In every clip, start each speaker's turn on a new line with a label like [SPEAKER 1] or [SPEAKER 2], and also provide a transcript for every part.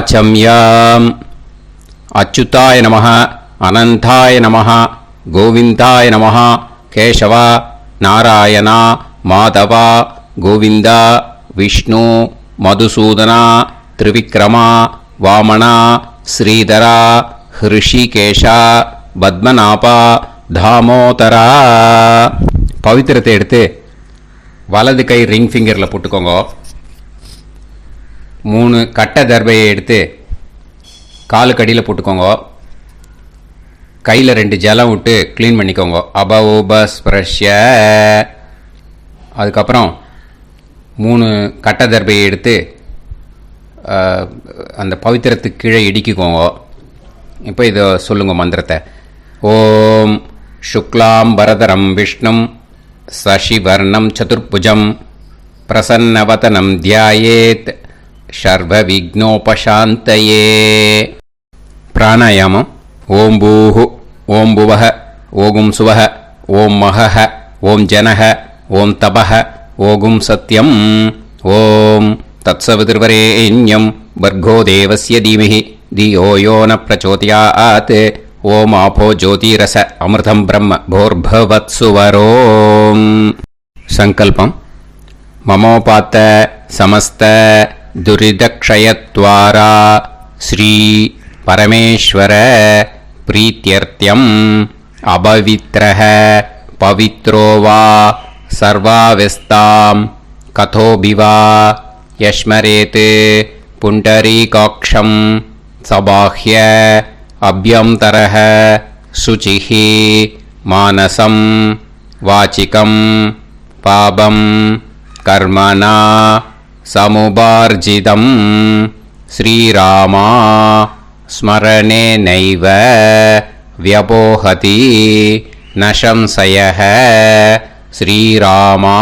[SPEAKER 1] வாச்சம்யாம். அச்சுதாய நமः, அனந்தாய நமः, கோவிந்தாய நமः, கேசவா, நாராயணா, மாதவா, கோவிந்தா, விஷ்ணு, மதுசூதனா, திரிவிக்ரமா, வாமனா, ஸ்ரீதரா, ஹிருஷிகேஷா, பத்மநாபா, தாமோதரா. பவித்திரத்தை எடுத்து வலது கை ரிங் ஃபிங்கரில் போட்டுக்கோங்க. 3 கட்டை தர்பையை எடுத்து காலுக்கடியில் போட்டுக்கோங்க. கையில் 2 ஜலம் விட்டு க்ளீன் பண்ணிக்கோங்க. அபஓபஸ்பிரஷ்ய. அதுக்கப்புறம் 3 கட்டை தர்பையை எடுத்து அந்த பவித்திரத்துக்கு கீழே இடிக்கிக்கோங்க. இப்போ இதை சொல்லுங்க மந்திரத்தை. ஓம் சுக்லாம் வரதரம் விஷ்ணும் சசிவர்ணம் சதுர்புஜம் பிரசன்னவதனம் தியாயேத் சர்வ விக்னோபசாந்தயே. பிராணாயாமம். ஓம் பூஹு, ஓம் புவஹ, ஓகும் சுவஹ, ஓம் மஹஹ, ஓம் ஜனஹ, ஓம் தபஹ, ஓகும் சத்யம். ஓம் தத்சவிதுர்வரேண்யம் வர்கோ தேவஸ்ய தீமஹி தியோ யோ ந பிரச்சோதயாத். ஓம் ஆபோ ஜோதிரச அமிர்தம் பிரம்ம போர்பவத்சுவரோம். சங்கல்பம். மமோபாத்த சமஸ்த துரிதக்ஷயத்வாரா ஸ்ரீ பரமேஸ்வர பிரீத்யர்த்தியம் அபவித்ரஹ பவித்ரோ வா சர்வாவஸ்தாம் கதோபிவா யஸ்மரேத் புண்டரீகாக்ஷம் சபாஹ்ய அப்யந்தரஹ சுசிஹ மானசம் வாசிகம் பாபம் கர்மணா சமுபார்ஜிதம் ஸ்ரீராமா ஸ்மரணேனைவ வ்யபோஹதி ந சம்சயः. ஸ்ரீராமா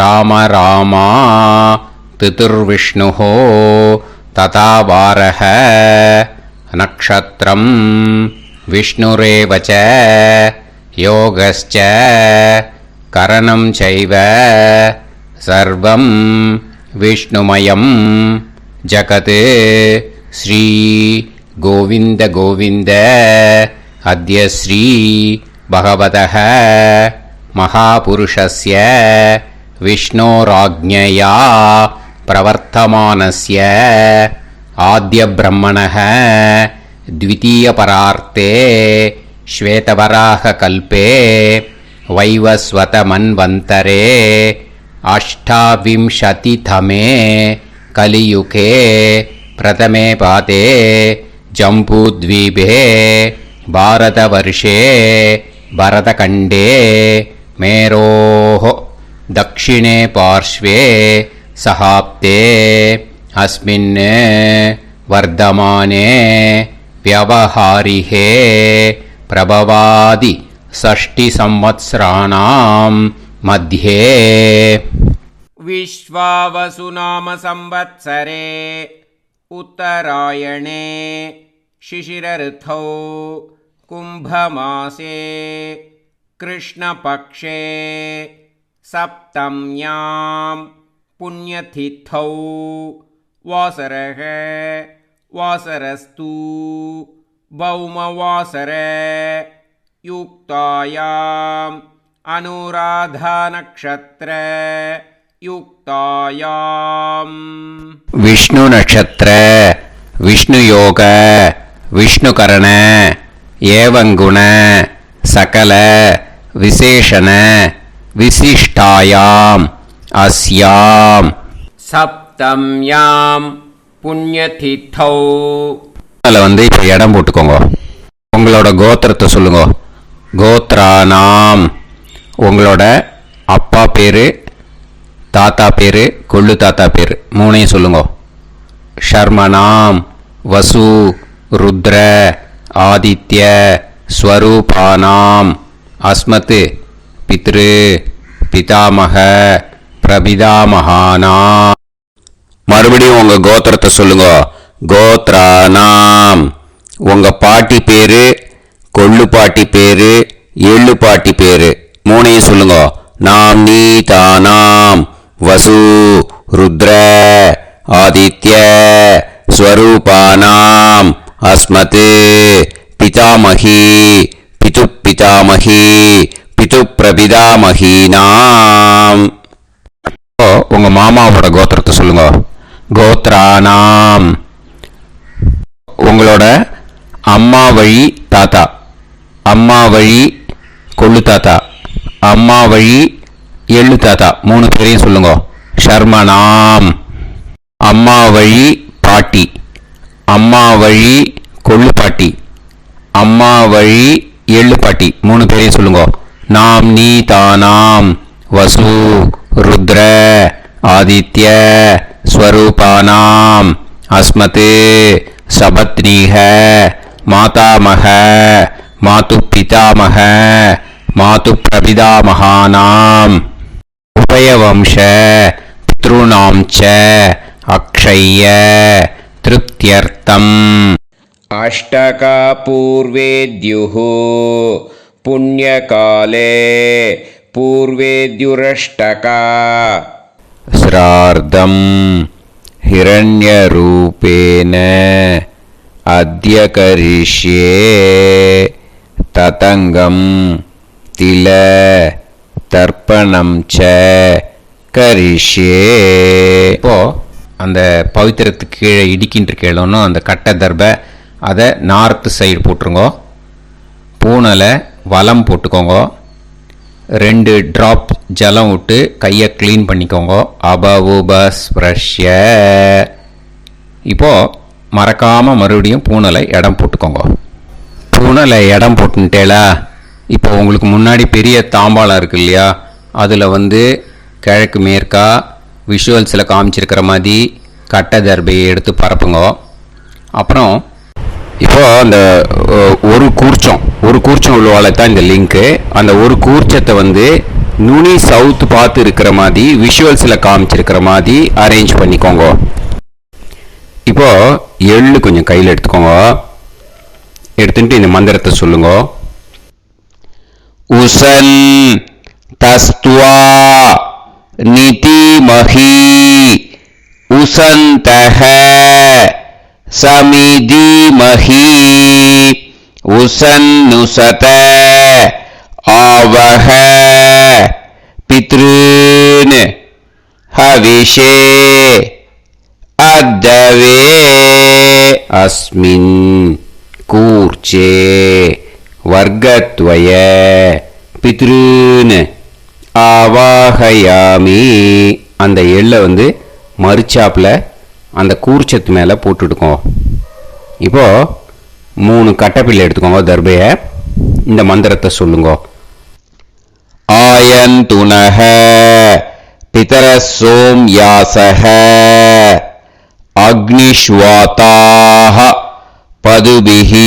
[SPEAKER 1] ராம ராமா திதுர்விஷ்ணுः ததா வாரः. நக்ஷத்ரம் விஷ்ணுரேவ ச யோகஸ்ச கரணம் சைவ சர்வம் விஷ்ணுமயம் ஜகத். ஸ்ரீ கோவிந்த கோவிந்த அத்ய ஸ்ரீ பகவதः மகாபுருஷஸ்ய விஷ்ணோராஜ்ஞயா பிரவர்த்தமானஸ்ய ஆத்ய பிரம்மணः த்விதீயபரார்த்தே ஸ்வேதவராக கல்பே வைவஸ்வத மன்வந்தரே அஷ்டாவிம்சதிதமே கலியுகே பிரதமே பாதே ஜம்பூத்வீபே பாரதவர்ஷே பரதகண்டே மேரோः தக்ஷிணே பார்ஷ்வே சஹாப்தே அஸ்மின் வர்தமானே व्यवहारिहे प्रभवादि षष्टि संवत्सराणां मध्ये.
[SPEAKER 2] विश्वावसु नाम संवत्सरे उत्तरायणे शिशिरऋतौ कुम्भमासे कृष्णपक्षे सप्तम्यां पुण्यतिथौ वासरः वासरस्तु भौमवासर युक्तायाम् अनुराधा नक्षत्र युक्तायाम्.
[SPEAKER 1] विष्णु नक्षत्र विष्णु योग विष्णुकरण एवं गुण सकल विशेषण विशिष्टायाम् अस्याम्
[SPEAKER 2] सप्तम्यां புண்ணியதித்தௌ.
[SPEAKER 1] அதில் இப்போ இடம் போட்டுக்கோங்க. உங்களோட கோத்திரத்தை சொல்லுங்க. கோத்ரானாம். உங்களோட அப்பா பேர், தாத்தா பேர், கொள்ளு தாத்தா பேர் 3ஐயும் சொல்லுங்க. ஷர்மனாம் வசு ருத்ர ஆதித்ய ஸ்வரூபானாம் அஸ்மத் பித்ரு பிதாமக பிரபிதாமகானாம். மறுபடியும் உங்க கோத்திரத்தை சொல்லுங்க. கோத்ரானாம். உங்க பாட்டி பேரு, கொள்ளு பாட்டி பேரு, எள்ளு பாட்டி பேரு 3ஐயும் சொல்லுங்க. நாம் நீதானாம் வசு ருத்ர ஆதித்ய ஸ்வரூபானாம் அஸ்மத் பிதாமகி பிது பிதாமகி பிது பிரபிதாமகீனாம். உங்க மாமாவோட கோத்திரத்தை சொல்லுங்க. கோத்ரானாம் உங்களோட அம்மா வழி தாத்தா, அம்மா வழி கொள்ளு தாத்தா, அம்மா வழி எள்ளு தாத்தா, 3 பேரையும் சொல்லுங்க. ஷர்மனாம் அம்மா வழி பாட்டி, அம்மா வழி கொள்ளு பாட்டி, அம்மா வழி எள்ளு பாட்டி, 3 பேரையும் சொல்லுங்க. நாம் நீ தானாம் வசு ருத்ர ஆதித்ய ஸ்வரூபானாம் அஸ்மத் சபத்னீஹ மாதாமக மாது பிதாமக மாது பிரபிதாமகானாம் உபயவம்ச பித்ருணாம் ச அக்ஷய்ய திருப்தியர்த்தம்.
[SPEAKER 2] अष्टका पूर्वेद्युः पुण्यकाले पूर्वेद्युरष्टका
[SPEAKER 1] श्रार्धम् हिरण्यरूपेण अद्य करिष्ये ततङ्गम् तिल தர்ப்பணம் ச கரிஷ்யே. இப்போ அந்த பவித்திரத்துக்கு கீழே இடிக்கின்ற கேளோன்னு அந்த கட்டை தர்பை அதை நார்த்து சைடு போட்டுருங்கோ. பூனலை வலம் போட்டுக்கோங்க. 2 ட்ராப் ஜலம் விட்டு கையை க்ளீன் பண்ணிக்கோங்க. அபவுபஸ்ப்ரஷ்ய. இப்போது மறக்காமல் மறுபடியும் பூனலை இடம் போட்டுக்கோங்க. பூனலை இடம் போட்டுட்டேலா. இப்போ உங்களுக்கு முன்னாடி பெரிய தாம்பாளம் இருக்கு இல்லையா, அதில் கிழக்கு மேற்கா விஷுவல்ஸில் காமிச்சிருக்கிற மாதிரி கட்டை தர்பையை எடுத்து பரப்புங்க. அப்புறம் இப்போ அந்த ஒரு கூர்ச்சம் உள்ளவால தான் இந்த லிங்க்கு. அந்த ஒரு கூர்ச்சத்தை நுனி சவுத்து பார்த்து இருக்கிற மாதிரி விஷுவல்ஸில் காமிச்சிருக்கிற மாதிரி அரேஞ்ச் பண்ணிக்கோங்க. இப்போ எள்ளு கொஞ்சம் கையில் எடுத்துக்கோங்க. எடுத்துட்டு இந்த மந்திரத்தை சொல்லுங்க. உசன் தஸ்துவா நிதிமஹி உசந்தஹ சமிதிமஹி உசன்னுசத ஆவஹ பித்ருன் ஹவிஷே அத்தவே அஸ்மின் கூர்ச்சே வர்க்கத்வய பித்ருன் ஆவாஹயாமி. அந்த எள்ளை மறுச்சாப்பில் அந்த கூர்ச்சத்து மேலே போட்டுடுக்கோங்க. இப்போது 3 கட்டைப்பிள்ளை எடுத்துக்கோங்க. தர்பையை இந்த மந்திரத்தை சொல்லுங்க. ஆயந்துனஹ பிதர சோம்யாசஹ அக்னிஷ்வாதாஹ பதுபிஹி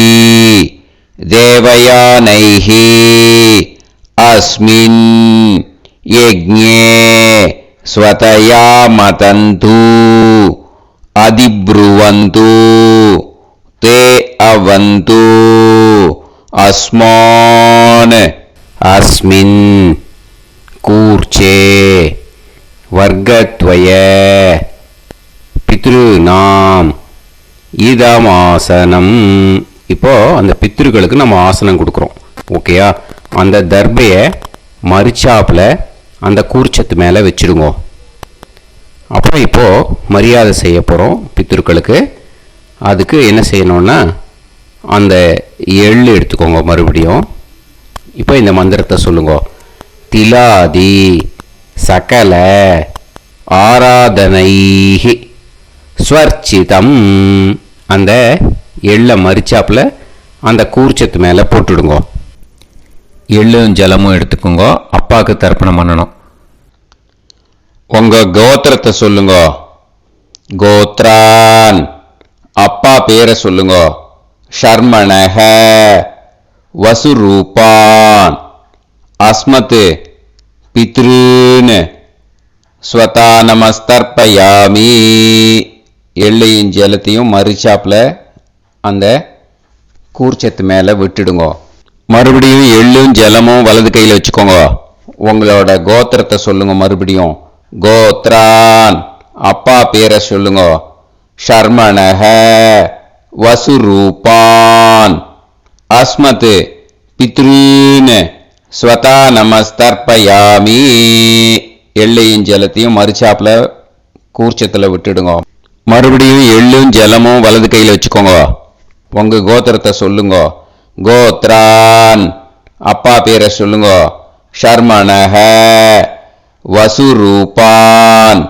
[SPEAKER 1] தேவயானைஹி அஸ்மின் யஜ்ஞே ஸ்வதயா மதந்து அதிப்ருவந்து தே அவது அஸ்மான் அஸ்மின் கூர்ச்சே வர்க்கத்வய பித்ருநாம் இதமாசனம். இப்போ அந்த பித்ருக்களுக்கு நம்ம ஆசனம் கொடுக்குறோம். ஓகேயா? அந்த தர்பையை மறுச்சாப்பில் அந்த கூர்ச்சத்து மேலே வச்சுடுங்க. அப்புறம் இப்போது மரியாதை செய்ய போகிறோம் பித்ருக்களுக்கு. அதுக்கு என்ன செய்யணும்னா அந்த எள்ளு எடுத்துக்கோங்க. மறுபடியும் இப்போ இந்த மந்திரத்தை சொல்லுங்க. திலாதி சகல ஆராதனைஹி ஸ்வர்ச்சிதம். அந்த எள்ளை மரிச்சாப்பில் அந்த கூர்ச்சத்து மேலே போட்டுடுங்க. எள்ளும் ஜலமும் எடுத்துக்கோங்க. அப்பாவுக்கு தர்ப்பணம் பண்ணணும். உங்கள் கோத்திரத்தை சொல்லுங்க. கோத்ரான் அப்பா பேரை சொல்லுங்க. ஷர்மணஹ வசுரூபான் அஸ்மத் பித்ருன் ஸ்வதா நமஸ்தர்ப்பயாமி. எள்ளையும் ஜலத்தையும் மறுச்சாப்பில் அந்த கூர்ச்சத்து மேலே விட்டுடுங்க. மறுபடியும் எள்ளும் ஜலமும் வலது கையில் வச்சுக்கோங்க. உங்களோட கோத்திரத்தை சொல்லுங்க. மறுபடியும் கோத்ரான் அப்பா பேரை சொல்லுங்க. ஷர்மணஹ வசுரூபான் அஸ்மத் பித்ரீன் ஸ்வதா நமஸ்தர்ப்பயாமி. எள்ளையும் ஜலத்தையும் மறுச்சாப்புல கூர்ச்சத்தில் விட்டுடுங்க. மறுபடியும் எள்ளும் ஜலமும் வலது கையில் வச்சுக்கோங்க. உங்க கோத்திரத்தை சொல்லுங்க. கோத்ரான் அப்பா பேரை சொல்லுங்க. ஷர்மணஹ வசுரூபான்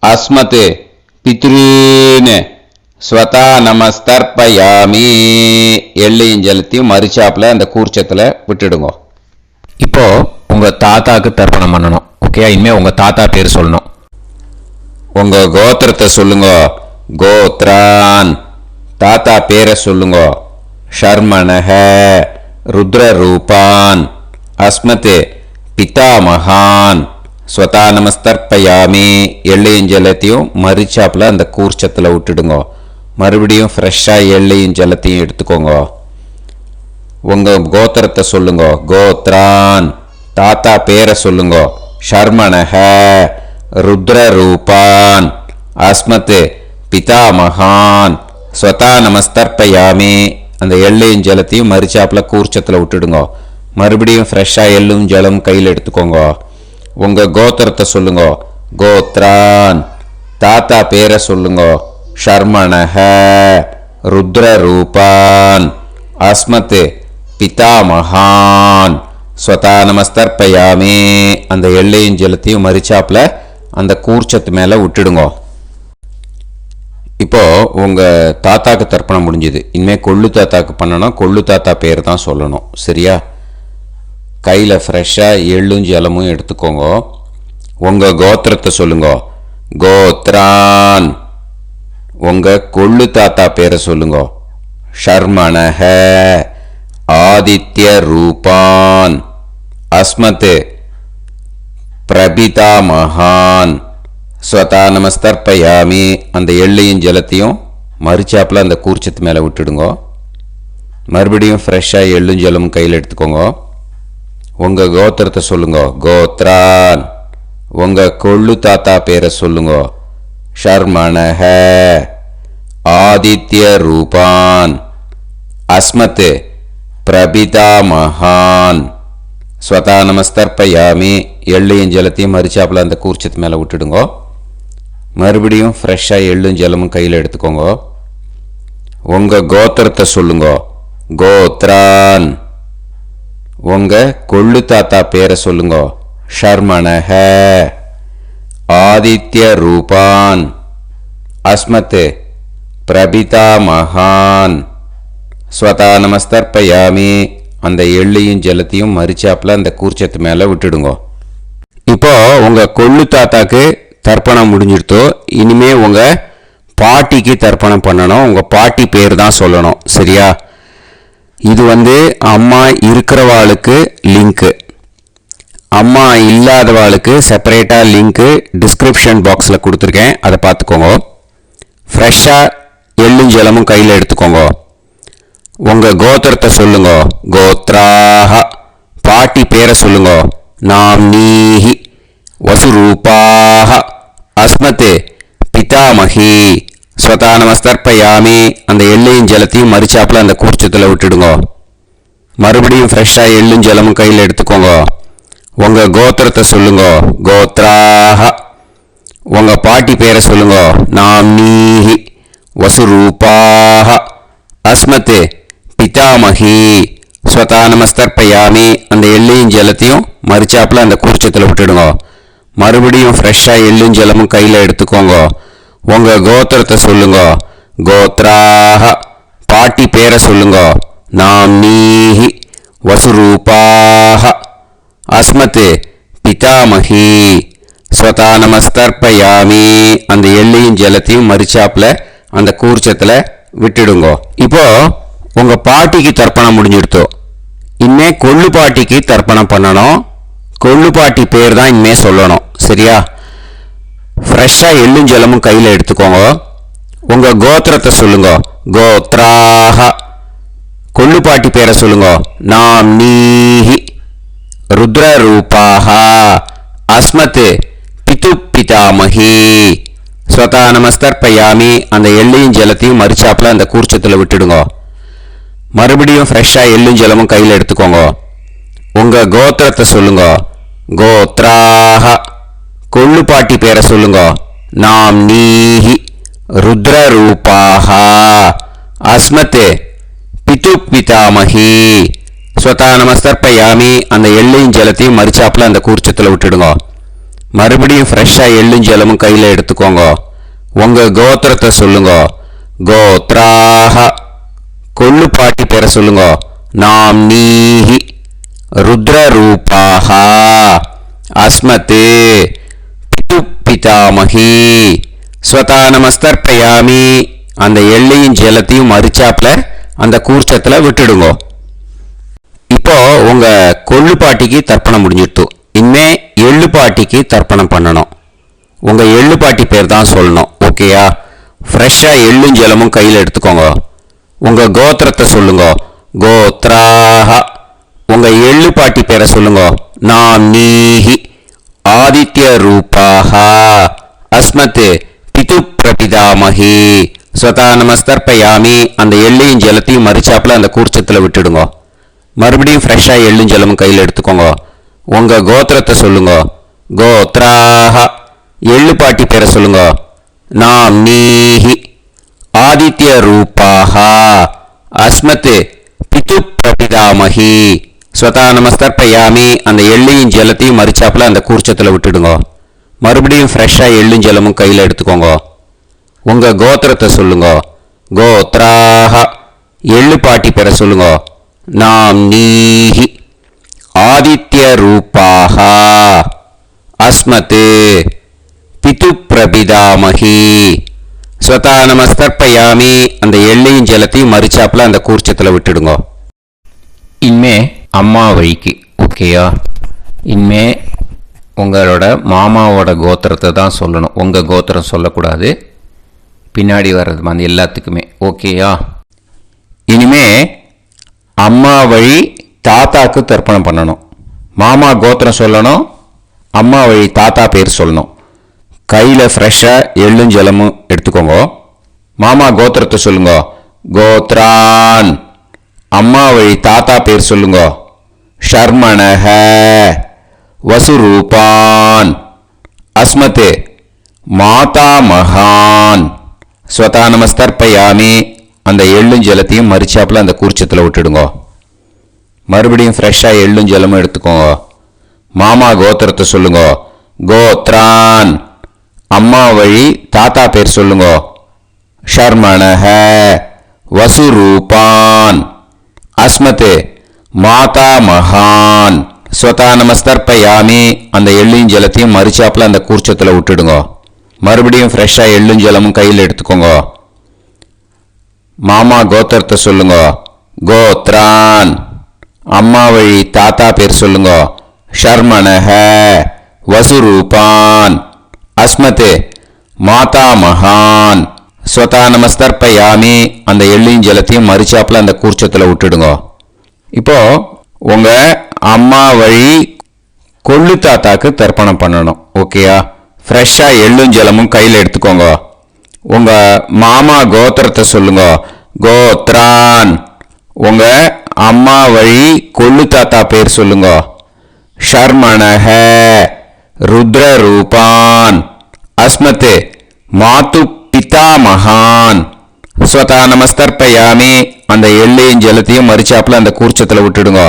[SPEAKER 1] அஸ்மத் பித்ரீன் ஸ்வதா நமஸ்தர்ப்பயாமி. எள்ளையும் ஜலத்தையும் மறுச்சாப்புல அந்த கூர்ச்சத்தில் விட்டுடுங்க.
[SPEAKER 3] இப்போ உங்க தாத்தாக்கு தர்ப்பணம் பண்ணணும். ஓகே, இனிமே உங்க தாத்தா பேர் சொல்லணும்.
[SPEAKER 1] உங்க கோத்திரத்தை சொல்லுங்க. கோத்ரான் தாத்தா பேரை சொல்லுங்க. ஷர்மணஹ ருத்ரரூபான் அஸ்மத் பிதாமகான் ஸ்வதா நமஸ்தர்ப்பயாமி. எள்ளையும் ஜலத்தையும் மறுச்சாப்புல அந்த கூர்ச்சத்தில் விட்டுடுங்க. மறுபடியும் ஃப்ரெஷ்ஷாக எள்ளையும் ஜலத்தையும் எடுத்துக்கோங்க. உங்க கோத்திரத்தை சொல்லுங்க. கோத்ரான் தாத்தா பேரை சொல்லுங்க. ஷர்மணஹ ருத்ரரூபான் அஸ்மத் பிதாமகான் ஸ்வதா நமஸ்தர்ப்பயாமி. அந்த எள்ளையும் ஜலத்தையும் மறுச்சாப்புல கூர்ச்சத்தில் விட்டுடுங்க. மறுபடியும் ஃப்ரெஷ்ஷாக எள்ளும் ஜலம் கையில் எடுத்துக்கோங்க. உங்க கோத்திரத்தை சொல்லுங்க. கோத்ரான் தாத்தா பேரை சொல்லுங்க. ஷர்மணஹ ருத்ரரூபான் அஸ்மத் பிதாமகான் ஸ்வதா நமஸ்தர்ப்பயாமி. அந்த எள்ளையும் ஜலத்தையும் மறுச்சாப்புல அந்த கூர்ச்சத்து மேலே விட்டுடுங்க. இப்போ உங்க தாத்தாக்கு தர்ப்பணம் முடிஞ்சுது. இனிமேல் கொள்ளு தாத்தாக்கு பண்ணணும். கொள்ளு தாத்தா பேர் தான் சொல்லணும். சரியா? கையில் ஃப்ரெஷ்ஷாக எள்ளும் ஜலமும் எடுத்துக்கோங்க. உங்க கோத்திரத்தை சொல்லுங்க. கோத்ரான் உங்க கொள்ளு தாத்தா பேரை சொல்லுங்க. ஷர்மணஹ ஆதித்ய ரூபான் அஸ்மத் பிரபிதாமகான் ஸ்வதா நமஸ்தர்ப்பயாமி. அந்த எள்ளையும் ஜலத்தையும் மறுச்சாப்புல அந்த கூர்ச்சத்து மேலே விட்டுடுங்க. மறுபடியும் ஃப்ரெஷ்ஷாக எள்ளும் ஜலமும் கையில் எடுத்துக்கோங்க. உங்கள் கோத்திரத்தை சொல்லுங்க. கோத்ரான் உங்கள் கொள்ளு தாத்தா பேரை சொல்லுங்க. ஷர்மணஹ ஆதித்ய ரூபான் அஸ்மத் பிரபிதாமகான் ஸ்வதா நமஸ்தர்ப்பயாமி. எள்ளையும் ஜலத்தையும் மறுச்சாப்புல அந்த கூர்ச்சத்து மேலே விட்டுடுங்க. மறுபடியும் ஃப்ரெஷ்ஷாக எள்ளும் ஜலமும் கையில் எடுத்துக்கோங்க. உங்கள் கோத்திரத்தை சொல்லுங்க. கோத்ரான் உங்கள் கொள்ளு தாத்தா பேரை சொல்லுங்க. ஷர்மணஹ ஆதித்ய ரூபான் அஸ்மத் பிரபிதாமகான் ஸ்வதா நமஸ்தர்ப்பயாமி. அந்த எள்ளையும் ஜலத்தையும் மறுச்சாப்புல அந்த கூர்ச்சத்து மேலே விட்டுடுங்க. இப்போ உங்கள் கொள்ளு தாத்தாக்கு தர்ப்பணம் முடிஞ்சிடுத்தோ. இனிமே உங்கள் பாட்டிக்கு தர்ப்பணம் பண்ணணும். உங்கள் பாட்டி பேர் தான் சொல்லணும். சரியா? இது அம்மா இருக்கிறவாளுக்கு லிங்க்கு, அம்மா இல்லாதவாளுக்கு செப்பரேட்டாக லிங்க்கு டிஸ்கிரிப்ஷன் பாக்ஸில் கொடுத்துருக்கேன். அதை பார்த்துக்கோங்க. ஃப்ரெஷ்ஷாக எள்ளும் ஜலமும் கையில் எடுத்துக்கோங்க. உங்கள் கோத்திரத்தை சொல்லுங்க. கோத்ராஹ பாட்டி பேரை சொல்லுங்க. நாம்னீஹி வசுரூபாஹ அஸ்மத் பிதாமகி ஸ்வதா நமஸ்தர்ப்பயாமி. அந்த எள்ளையும் ஜலத்தையும் மறுச்சாப்புல அந்த கூர்ச்சத்தில் விட்டுடுங்க. மறுபடியும் ஃப்ரெஷ்ஷாக எள்ளும் ஜலமும் கையில் எடுத்துக்கோங்க. உங்கள் கோத்திரத்தை சொல்லுங்க. கோத்ராஹ உங்கள் பாட்டி பேரை சொல்லுங்க. நாம்னீஹி வசுரூபாஹ அஸ்மத் பிதாமகி ஸ்வதா நமஸ்தர்ப்பயாமி. அந்த எள்ளையும் ஜலத்தையும் மறுச்சாப்புல அந்த கூர்ச்சத்தில் விட்டுடுங்க. மறுபடியும் ஃப்ரெஷ்ஷாக எள்ளும் ஜலமும் கையில் எடுத்துக்கோங்க. உங்கள் கோத்திரத்தை சொல்லுங்க. கோத்ராஹ பாட்டி பேரை சொல்லுங்க. நாம்னீஹி வசுரூபாஹ அஸ்மத் பிதாமகி ஸ்வதா நமஸ்தர்ப்பயாமி. அந்த எள்ளையும் ஜலத்தையும் மறுச்சாப்புல அந்த கூர்ச்சத்தில் விட்டுடுங்க. இப்போ உங்கள் பாட்டிக்கு தர்ப்பணம் முடிஞ்சிடுத்தோ. இனிமே கொள்ளு பாட்டிக்கு தர்ப்பணம் பண்ணணும். கொள்ளு பாட்டி பேர் தான் இனிமே சொல்லணும். சரியா? ஃப்ரெஷ்ஷாக எள்ளும் ஜலமும் கையில் எடுத்துக்கோங்க. உங்கள் கோத்திரத்தை சொல்லுங்க. கோத்ராஹ கொள்ளு பாட்டி பேரை சொல்லுங்க. நாம்னீஹி ருத்ரரூபாஹ அஸ்மத் பிதாமகி ஸ்வதா நமஸ்தர்ப்பயாமி அந்த எள்ளையும் ஜலத்தையும் மறிச்சாப்புல அந்த கூர்ச்சத்தில் விட்டுடுங்க. மறுபடியும் ஃப்ரெஷ்ஷாக எள்ளும் ஜலமும் கையில் எடுத்துக்கோங்க. உங்கள் கோத்திரத்தை சொல்லுங்க. கோத்ராஹ கொள்ளுப்பாட்டி பேரை சொல்லுங்க. நாம் நீஹி ருத்ரரூபாஹ அஸ்மத் பிது பிதாமஹி. ஸ்வதா நமஸ்தர்ப்பயாமி அந்த எள்ளையும் ஜலத்தையும் மறிச்சாப்புல அந்த கூர்ச்சத்தில் விட்டுடுங்க. மறுபடியும் ஃப்ரெஷ்ஷாக எள்ளும் ஜலமும் கையில் எடுத்துக்கோங்க. உங்கள் கோத்திரத்தை சொல்லுங்க. கோத்ராஹ கொள்ளுப்பாட்டி பேரை சொல்லுங்க. நாம் நீஹி ருத்ரரூபாஹ அஸ்மத் பிது பிதாமஹி. ஸ்வதா நமஸ்தர்ப்பயாமி அந்த எள்ளையும் ஜலத்தையும் மறிச்சாப்புல அந்த கூர்ச்சத்தில் விட்டுடுங்க. இப்போ உங்க கொள்ளுப்பாட்டிக்கு தர்ப்பணம் முடிஞ்சிட்டு இனிமே எள்ளுப்பாட்டிக்கு தர்ப்பணம் பண்ணணும். உங்க எள்ளுப்பாட்டி பேர் தான் சொல்லணும். ஓகேயா? ஃப்ரெஷ்ஷா எள்ளும் ஜலமும் கையில் எடுத்துக்கோங்க. உங்க கோத்திரத்தை சொல்லுங்க. கோத்ராஹ உங்க எள்ளுப்பாட்டி பேரை சொல்லுங்க. நாம் நீஹி ஆதித்ய ரூபாஹ அஸ்மத் பிது பிரபிதாமஹி. ஸ்வதா நமஸ்தர்ப்பயாமி அந்த எள்ளையும் ஜலத்தையும் மறிச்சாப்புல அந்த கூர்ச்சத்தில் விட்டுடுங்க. மறுபடியும் ஃப்ரெஷ்ஷாக எள்ளும் ஜலமும் கையில் எடுத்துக்கோங்க. உங்கள் கோத்திரத்தை சொல்லுங்க. கோத்ராஹ எள்ளுப்பாட்டி பேரை சொல்லுங்க. நாம் நீஹி ஆதித்ய ரூபாஹ அஸ்மத் பிது பிரபிதாமஹி. ஸ்வதா நமஸ்தர்ப்பயாமி அந்த எள்ளையும் ஜலத்தையும் மறிச்சாப்புல அந்த கூர்ச்சத்தில் விட்டுடுங்க. மறுபடியும் ஃப்ரெஷ்ஷாக எள்ளும் ஜலமும் கையில் எடுத்துக்கோங்க. உங்கள் கோத்திரத்தை சொல்லுங்க. கோத்ராஹ எள்ளுப்பாட்டி பேரை சொல்லுங்க. நாம் நீஹி ஆதித்ய ரூபாஹ அஸ்மத் பிது பிரபிதாமஹி. ஸ்வதா நமஸ்தர்ப்பயாமி அந்த எள்ளையும் ஜலத்தையும் மறிச்சாப்புல அந்த கூர்ச்சத்தில் விட்டுடுங்க.
[SPEAKER 3] இனிமே அம்மா வழிக்கு. ஓகேயா? இனிமே உங்களோட மாமாவோட கோத்திரத்தை தான் சொல்லணும். உங்கள் கோத்திரம் சொல்லக்கூடாது. பின்னாடி வர்றது மாதிரி எல்லாத்துக்குமே. ஓகேயா? இனிமே அம்மா வழி தாத்தாக்கு தர்ப்பணம் பண்ணணும். மாமா கோத்திரம் சொல்லணும். அம்மா வழி தாத்தா பேர் சொல்லணும். கையில் ஃப்ரெஷ்ஷாக எள்ளும் ஜலமும் எடுத்துக்கோங்க. மாமா கோத்திரத்தை சொல்லுங்க. கோத்ரான் அம்மா வழி தாத்தா பேர் சொல்லுங்க. ஷர்மணஹ வசுரூபான் அஸ்மத் மாதா மகான். ஸ்வதா நமஸ்தர்ப்பயாமி அந்த எள்ளும் ஜலத்தையும் மறிச்சாப்புல அந்த கூர்ச்சத்தில் விட்டுடுங்க. மறுபடியும் ஃப்ரெஷ்ஷாக எள்ளும் ஜலமும் எடுத்துக்கோங்க. மாமா கோத்திரத்தை சொல்லுங்க. கோத்ரான் அம்மா வழி தாத்தா பேர் சொல்லுங்க. ஷர்மணஹ வசுரூபான் அஸ்மத் மாதா மகான். ஸ்வதா நமஸ்தர்ப்பயாமி அந்த எள்ளும் ஜலத்தையும் மறிச்சாப்புல அந்த கூர்ச்சத்தில் விட்டுடுங்க. மறுபடியும் ஃப்ரெஷ்ஷாக எள்ளும் ஜலமும் கையில் எடுத்துக்கோங்க. மாமா கோத்திரத்தை சொல்லுங்க. கோத்ரான் அம்மா வழி தாத்தா பேர் சொல்லுங்க. ஷர்மணஹ வசுரூபான் அஸ்மத் மாதா மகான். ஸ்வதா நமஸ்தர்ப்பயாமி அந்த எள்ளையும் ஜலத்தையும் மறிச்சாப்புல அந்த கூர்ச்சத்தில் விட்டுடுங்க. இப்போ உங்க அம்மா வழி கொள்ளு தாத்தாக்கு தர்ப்பணம் பண்ணணும். ஓகேயா? ஃப்ரெஷ்ஷாக எள்ளும் ஜலமும் கையில் எடுத்துக்கோங்க. உங்க மாமா கோத்திரத்தை சொல்லுங்க. கோத்ரான் உங்க அம்மா வழி கொள்ளு தாத்தா பேர் சொல்லுங்க. ஷர்மணஹ ருத்ரரூபான் அஸ்மத் மாது பிதா மகான். ஸ்வதா நமஸ்தர்ப்பயாமி அந்த எள்ளையும் ஜலத்தையும் மறிச்சாப்புல அந்த கூர்ச்சத்தில் விட்டுடுங்க.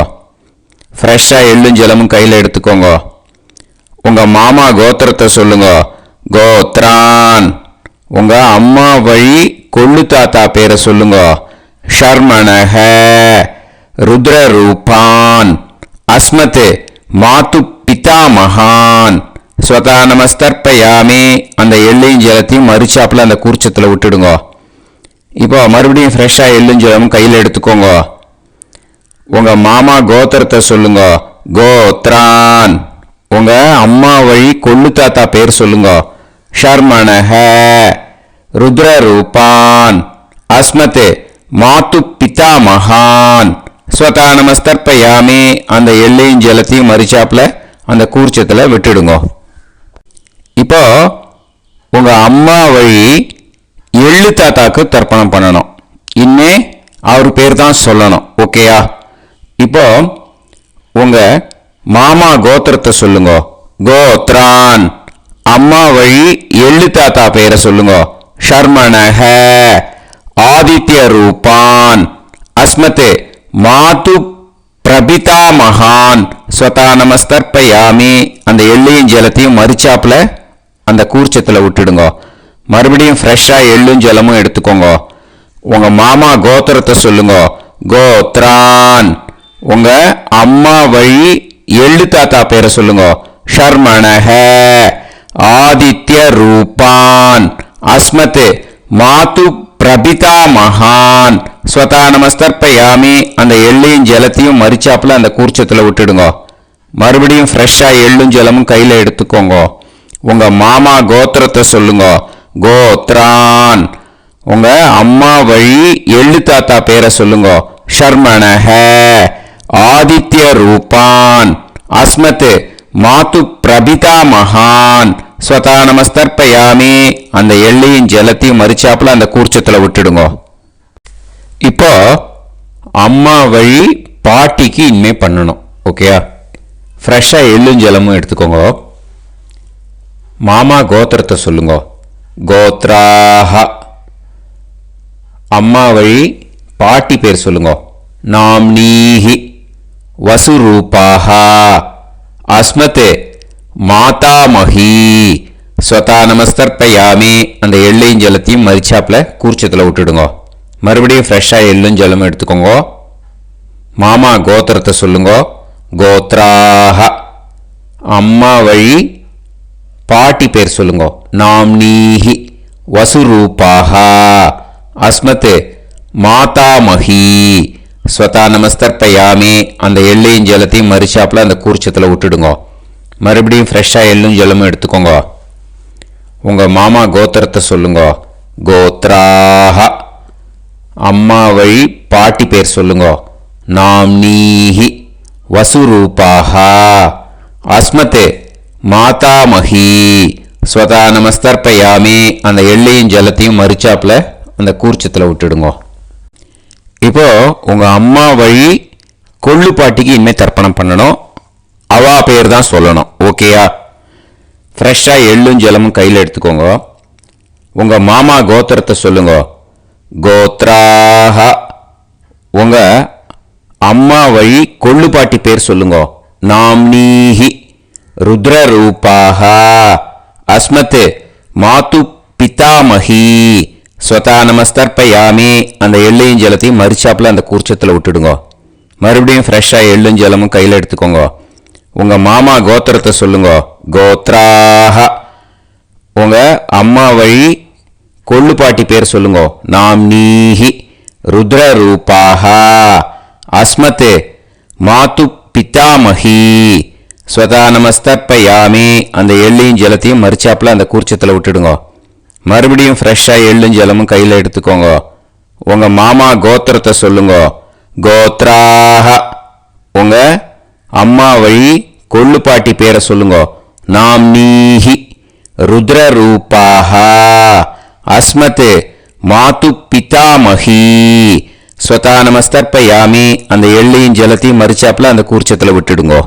[SPEAKER 3] ஃப்ரெஷ்ஷாக எள்ளும் ஜலமும் கையில் எடுத்துக்கோங்க. உங்கள் மாமா கோத்திரத்தை சொல்லுங்க. கோத்ரான் உங்கள் அம்மா வழி கொள்ளு தாத்தா பேரை சொல்லுங்க. ஷர்மணஹ ருத்ரரூபான் அஸ்மத் மாது பிதா மகான். ஸ்வதா நமஸ்தர்ப்பயாமி அந்த எள்ளையும் ஜலத்தையும் மறிச்சாப்புல அந்த கூர்ச்சத்தில் விட்டுடுங்க. இப்போ மறுபடியும் ஃப்ரெஷ்ஷாக எள்ளும் ஜலமும் கையில் எடுத்துக்கோங்க. உங்கள் மாமா கோத்திரத்தை சொல்லுங்க. கோத்ரான் உங்கள் அம்மா வழி கொள்ளு தாத்தா பேர் சொல்லுங்க. ஷர்மணஹ ருத்ரரூபான் அஸ்மத் மாது பிதா மகான். ஸ்வதா நமஸ்தர்ப்பயாமி அந்த எள்ளையும் ஜலத்தையும் மறிச்சாப்புல அந்த கூர்ச்சத்தில் விட்டுடுங்க. இப்போ உங்கள் அம்மா வழி எள்ளு தாத்தாக்கு தர்ப்பணம் பண்ணணும். இன்னே அவர் பேர் தான் சொல்லணும். ஓகேயா? இப்போ உங்கள் மாமா கோத்திரத்தை சொல்லுங்க. கோத்ரான். அம்மா வழி எள்ளு தாத்தா பேரை சொல்லுங்க. ஷர்மணஹ. ஆதித்ய ரூபான். அஸ்மதே மாது பிரபிதா மகான். ஸ்வதா நமஸ்தர்ப்பயாமி. அந்த எள்ளையும் ஜலத்தையும் மறிச்சாப்புல அந்த கூர்ச்சத்தில் விட்டுடுங்க. மறுபடியும் ஃப்ரெஷ்ஷாக எள்ளும் ஜலமும் எடுத்துக்கோங்க. உங்கள் மாமா கோத்திரத்தை சொல்லுங்க. கோத்ரான். உங்கள் அம்மா வழி எள்ளு தாத்தா பேரை சொல்லுங்க. ஷர்மணஹ. ஆதித்ய ரூபான். அஸ்மத் மாது பிரபிதா மகான். ஸ்வதா நமஸ்தர்ப்பயாமி. அந்த எள்ளையும் ஜலத்தையும் மறிச்சாப்புல அந்த கூர்ச்சத்தில் விட்டுடுங்க. மறுபடியும் ஃப்ரெஷ்ஷாக எள்ளும் ஜலமும் கையில் எடுத்துக்கோங்க. உங்கள் மாமா கோத்திரத்தை சொல்லுங்க. கோத்ரான். உங்கள் அம்மா வழி எள்ளு தாத்தா பேரை சொல்லுங்க. ஷர்மணஹ. ஆதித்ய ரூபான். அஸ்மத் மாது பிரபிதா மகான். ஸ்வதா நமஸ்தர்ப்பயாமி. அந்த எள்ளையும் ஜலத்தையும் மறிச்சாப்புல அந்த கூர்ச்சத்தில் விட்டுடுங்க. இப்போ அம்மா வழி பாட்டிக்கு இனிமே பண்ணணும். ஓகேயா? ஃப்ரெஷ்ஷாக எள்ளும் ஜலமும் எடுத்துக்கோங்க. மாமா கோத்திரத்தை சொல்லுங்க. கோத்ராஹ. அம்மா வழி பாட்டி பேர் சொல்லுங்க. நாம்னீஹி. வசுரூபாஹ. அஸ்மத் மாதாமஹி. ஸ்வதா நமஸ்தர்ப்பயாமி. அந்த எள்ளையும் ஜலத்தையும் மறிச்சாப்புல கூர்ச்சத்தில் விட்டுடுங்க. மறுபடியும் ஃப்ரெஷ்ஷாக எள்ளும் ஜலமும் எடுத்துக்கோங்க. மாமா கோத்திரத்தை சொல்லுங்க. கோத்ராஹ. அம்மா வழி பாட்டி பேர் சொல்லுங்க. நாம்னீஹி. வசுரூபாஹ. அஸ்மத் மாதாமஹி. ஸ்வதா நமஸ்தர்ப்பயாமி. அந்த எள்ளையும் ஜலத்தையும் மறிச்சாப்புல அந்த கூர்ச்சத்தில் விட்டுடுங்க. மறுபடியும் ஃப்ரெஷ்ஷாக எள்ளும் ஜலமும் எடுத்துக்கோங்க. உங்கள் மாமா கோத்திரத்தை சொல்லுங்க. கோத்ராஹ. அம்மா வழி பாட்டி பேர் சொல்லுங்க. நாம்னீஹி. வசுரூபாஹ. அஸ்மத் மாதாமஹி. ஸ்வதா நமஸ்தர்ப்பயாமி. அந்த எள்ளையும் ஜலத்தையும் மறிச்சாப்புல அந்த கூர்ச்சத்தில் விட்டுடுங்க. இப்போ உங்கள் அம்மா வழி கொள்ளு பாட்டிக்கு இனிமேல் தர்ப்பணம் பண்ணணும். அவா பேர் தான் சொல்லணும். ஓகேயா? ஃப்ரெஷ்ஷாக எள்ளும் ஜலமும் கையில் எடுத்துக்கோங்க. உங்கள் மாமா கோத்திரத்தை சொல்லுங்க. கோத்ராஹ. உங்கள் அம்மா வழி கொள்ளு பாட்டி பேர் சொல்லுங்க. நாம்னீஹி. ருத்ரரூபாஹ. அஸ்மத் மாது பிதாமஹி. ஸ்வதா நமஸ்தர்ப்பயாமி. அந்த எள்ளையும் ஜலத்தையும் மறிச்சாப்புல அந்த கூர்ச்சத்தில் விட்டுடுங்க. மறுபடியும் ஃப்ரெஷ்ஷாக எள்ளும் ஜலமும் கையில் எடுத்துக்கோங்க. உங்கள் மாமா கோத்திரத்தை சொல்லுங்க. கோத்ராஹ. உங்கள் அம்மா வழி கொள்ளு பாட்டி பேர் சொல்லுங்க. நாம்னீஹி. ருத்ரரூபாஹ. அஸ்மத் மாது பிதாமஹி. ஸ்வதா நமஸ்தர்ப்பயாமி. அந்த எள்ளையும் ஜலத்தையும் மறிச்சாப்புல அந்த கூர்ச்சத்தில் விட்டுடுங்க. மறுபடியும் ஃப்ரெஷ்ஷாக எள்ளும் ஜலமும் கையில் எடுத்துக்கோங்க. உங்கள் மாமா கோத்திரத்தை சொல்லுங்க. கோத்ராஹ. உங்கள் அம்மா வழி கொள்ளு பாட்டி பேரை சொல்லுங்க. நாம்னீஹி. ருத்ரரூபாஹ. அஸ்மத் மாது பிதாமஹி. ஸ்வதா நமஸ்தர்ப்பயாமி. அந்த எள்ளையும் ஜலத்தையும் மறிச்சாப்புல அந்த கூர்ச்சத்தில் விட்டுடுங்க.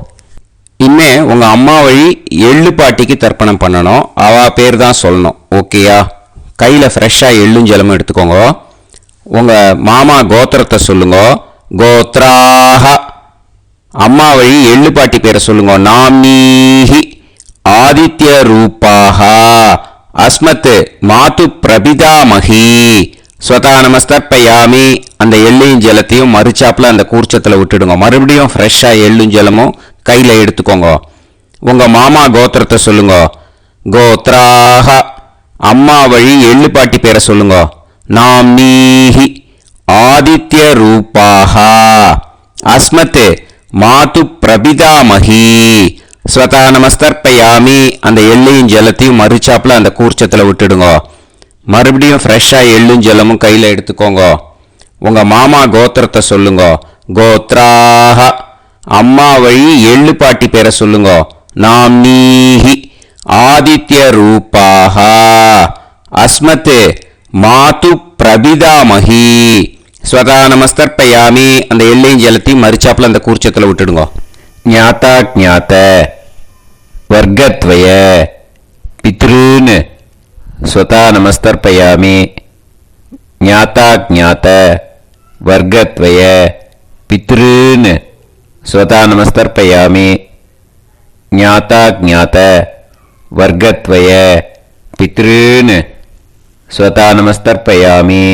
[SPEAKER 3] இனிமே உங்கள் அம்மா வழி எள்ளு பாட்டிக்கு தர்ப்பணம் பண்ணணும். அவா பேர் தான் சொல்லணும். ஓகேயா? கையில் ஃப்ரெஷ்ஷாக எள்ளும் ஜலமும் எடுத்துக்கோங்க. உங்கள் மாமா கோத்திரத்தை சொல்லுங்க. கோத்ராஹ. அம்மா வழி எள்ளு பாட்டி பேரை சொல்லுங்க. நாம்னீஹி. ஆதித்ய ரூபாஹ. அஸ்மத் மாது பிரபிதாமஹி. ஸ்வதா நமஸ்தர்ப்பயாமி. அந்த எள்ளையும் ஜலத்தையும் மறிச்சாப்புல அந்த கூர்ச்சத்தில் விட்டுடுங்க. மறுபடியும் ஃப்ரெஷ்ஷாக எள்ளும் ஜலமும் கையில் எடுத்துக்கோங்க. உங்கள் மாமா கோத்திரத்தை சொல்லுங்க. கோத்ராஹ. அம்மா வழி எள்ளு பாட்டி பேரை சொல்லுங்க. நாம்னீஹி. ஆதித்ய ரூபாஹ. அஸ்மத் மாது பிரபிதாமஹி. ஸ்வதா நமஸ்தர்ப்பயாமி. அந்த எள்ளையும் ஜலத்தையும் மறிச்சாப்புல அந்த கூர்ச்சத்தில் விட்டுடுங்க. மறுபடியும் ஃப்ரெஷ்ஷாக எள்ளும் ஜலமும் கையில் எடுத்துக்கோங்க. உங்கள் மாமா கோத்திரத்தை சொல்லுங்க. கோத்ராஹ. அம்மா வழி எள்ளு பாட்டி பேரை சொல்லுங்க. நாம்னீஹி. ஆதித்யரூபாः அஸ்மத் மாது பிரபிதாமஹி ஸ்வதா நமஸ்தர்ப்பயாமி. அந்த எல்லையும் ஜலத்தையும் மறிச்சாப்புல அந்த கூர்ச்சத்தில் விட்டுடுங்க. ஞாதா ஜாத வர்க்கத்வய பித்ருன் ஸ்வதா நமஸ்தர்ப்பயாமி. ஞாதா ஜாத வர்க்கத்வய பித்ருன் ஸ்வதா நமஸ்தர்ப்பயாமி. ஞாதா ஜாத வர்க்கத்வய பித்ருன் ஸ்வதா நமஸ்தர்ப்பயாமி.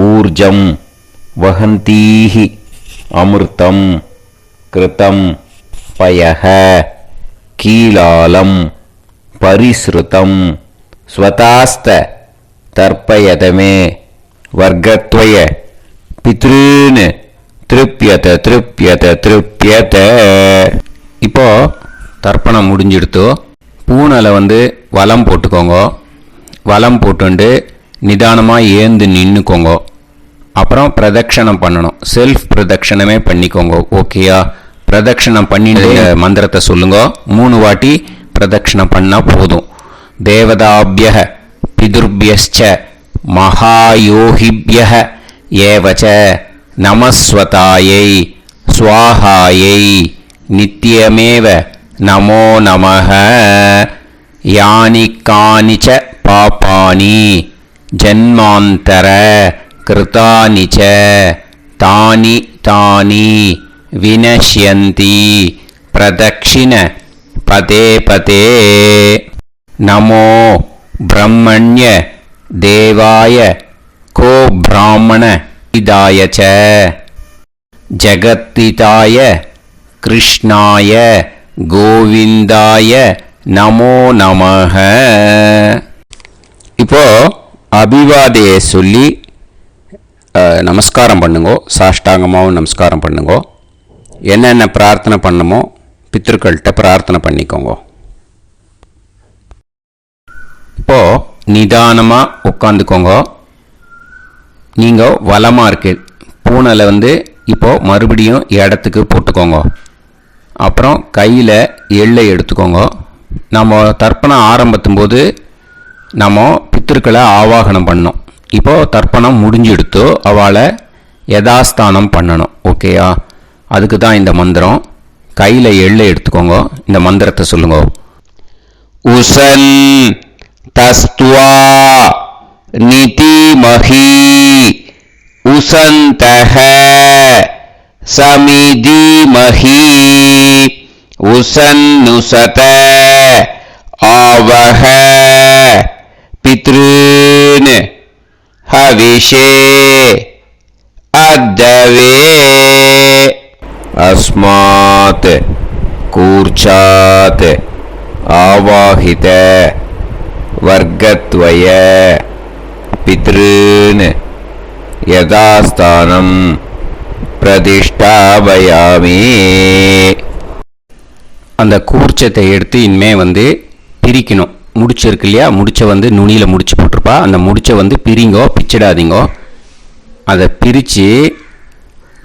[SPEAKER 3] ஊர்ஜம் வஹந்தீஹி அமிர்தம் கிருதம் பயஹ கீலாலம் பரிஸ்ருதம் ஸ்வதாஸ்த தர்ப்பயதமே வர்க்கத்வய பித்ருன் திருப்யத திருப்யத திருப்யத. இப்போ தர்ப்பணம் முடிஞ்சிடுத்தோ பூனலை வலம் போட்டுக்கோங்க. வலம் போட்டுண்டு நிதானமாக ஏந்து நின்றுக்கோங்க. அப்புறம் பிரதட்சணம் பண்ணணும். செல்ஃப் பிரதட்சணமே பண்ணிக்கோங்க. ஓகேயா? பிரதட்சணம் பண்ணிட்டு மந்திரத்தை சொல்லுங்க. 3 வாட்டி பிரதட்சணம் பண்ணால் போதும். தேவதாபிய பிதுர்பியஸ்ச மகாயோகிபிய ஏவச்ச நமஸ்வதாயை ஸ்வாஹாயை நித்யமேவ நமோ நமஹ. யானி கானிச்ச பாபானி ஜன்மாந்தர கிருதானி ச தானி தானி வினஷ்யந்தி பிரதக்ஷிண பதே பதே. நமோ பிரம்மண்ய தேவாய கோ பிராமண இதாய ச ஜகத்திதாய கிருஷ்ணாய கோவிந்தாய நமோ நமஹ. இப்போ அபிவாதையை சொல்லி நமஸ்காரம் பண்ணுங்கோ. சாஷ்டாங்கமாகவும் நமஸ்காரம் பண்ணுங்கோ. என்னென்ன பிரார்த்தனை பண்ணுமோ பித்ருக்கள்கிட்ட பிரார்த்தனை பண்ணிக்கோங்க. இப்போ நிதானமாக உட்காந்துக்கோங்க. நீங்கள் வலமாக இருக்கு பூனலை இப்போது மறுபடியும் இடத்துக்கு போட்டுக்கோங்க. அப்புறம் கையில் எள்ளை எடுத்துக்கோங்க. நம்ம தர்ப்பணம் ஆரம்பித்தும் போது நம்ம பித்திருக்களை ஆவாகனம் பண்ணோம். இப்போது தர்ப்பணம் முடிஞ்செடுத்து அவளை யதாஸ்தானம் பண்ணணும். ஓகேயா? அதுக்கு தான் இந்த மந்திரம். கையில் எள்ளை எடுத்துக்கோங்க. இந்த மந்திரத்தை சொல்லுங்க. உசன் தஸ்துவா நிதிமஹி உசந்தஹ சமிதிமஹி உசன்னுசத ஆவஹ பித்ருன் ஹவிஷே அத்தவே. அஸ்மாத் கூர்ச்சாத் ஆவாஹித வர்க்கத்வய பித்ருன் யதாஸ்தானம் பிரதிஷ்டாபயாமி. அந்த கூர்ச்சத்தை எடுத்து இனிமே பிரிக்கணும். முடிச்சிருக்கு இல்லையா? முடிச்சை நுனியில் முடிச்சு போட்டிருப்பா. அந்த முடிச்சை பிரிங்கோ, பிச்சிடாதீங்கோ. அதை பிரித்து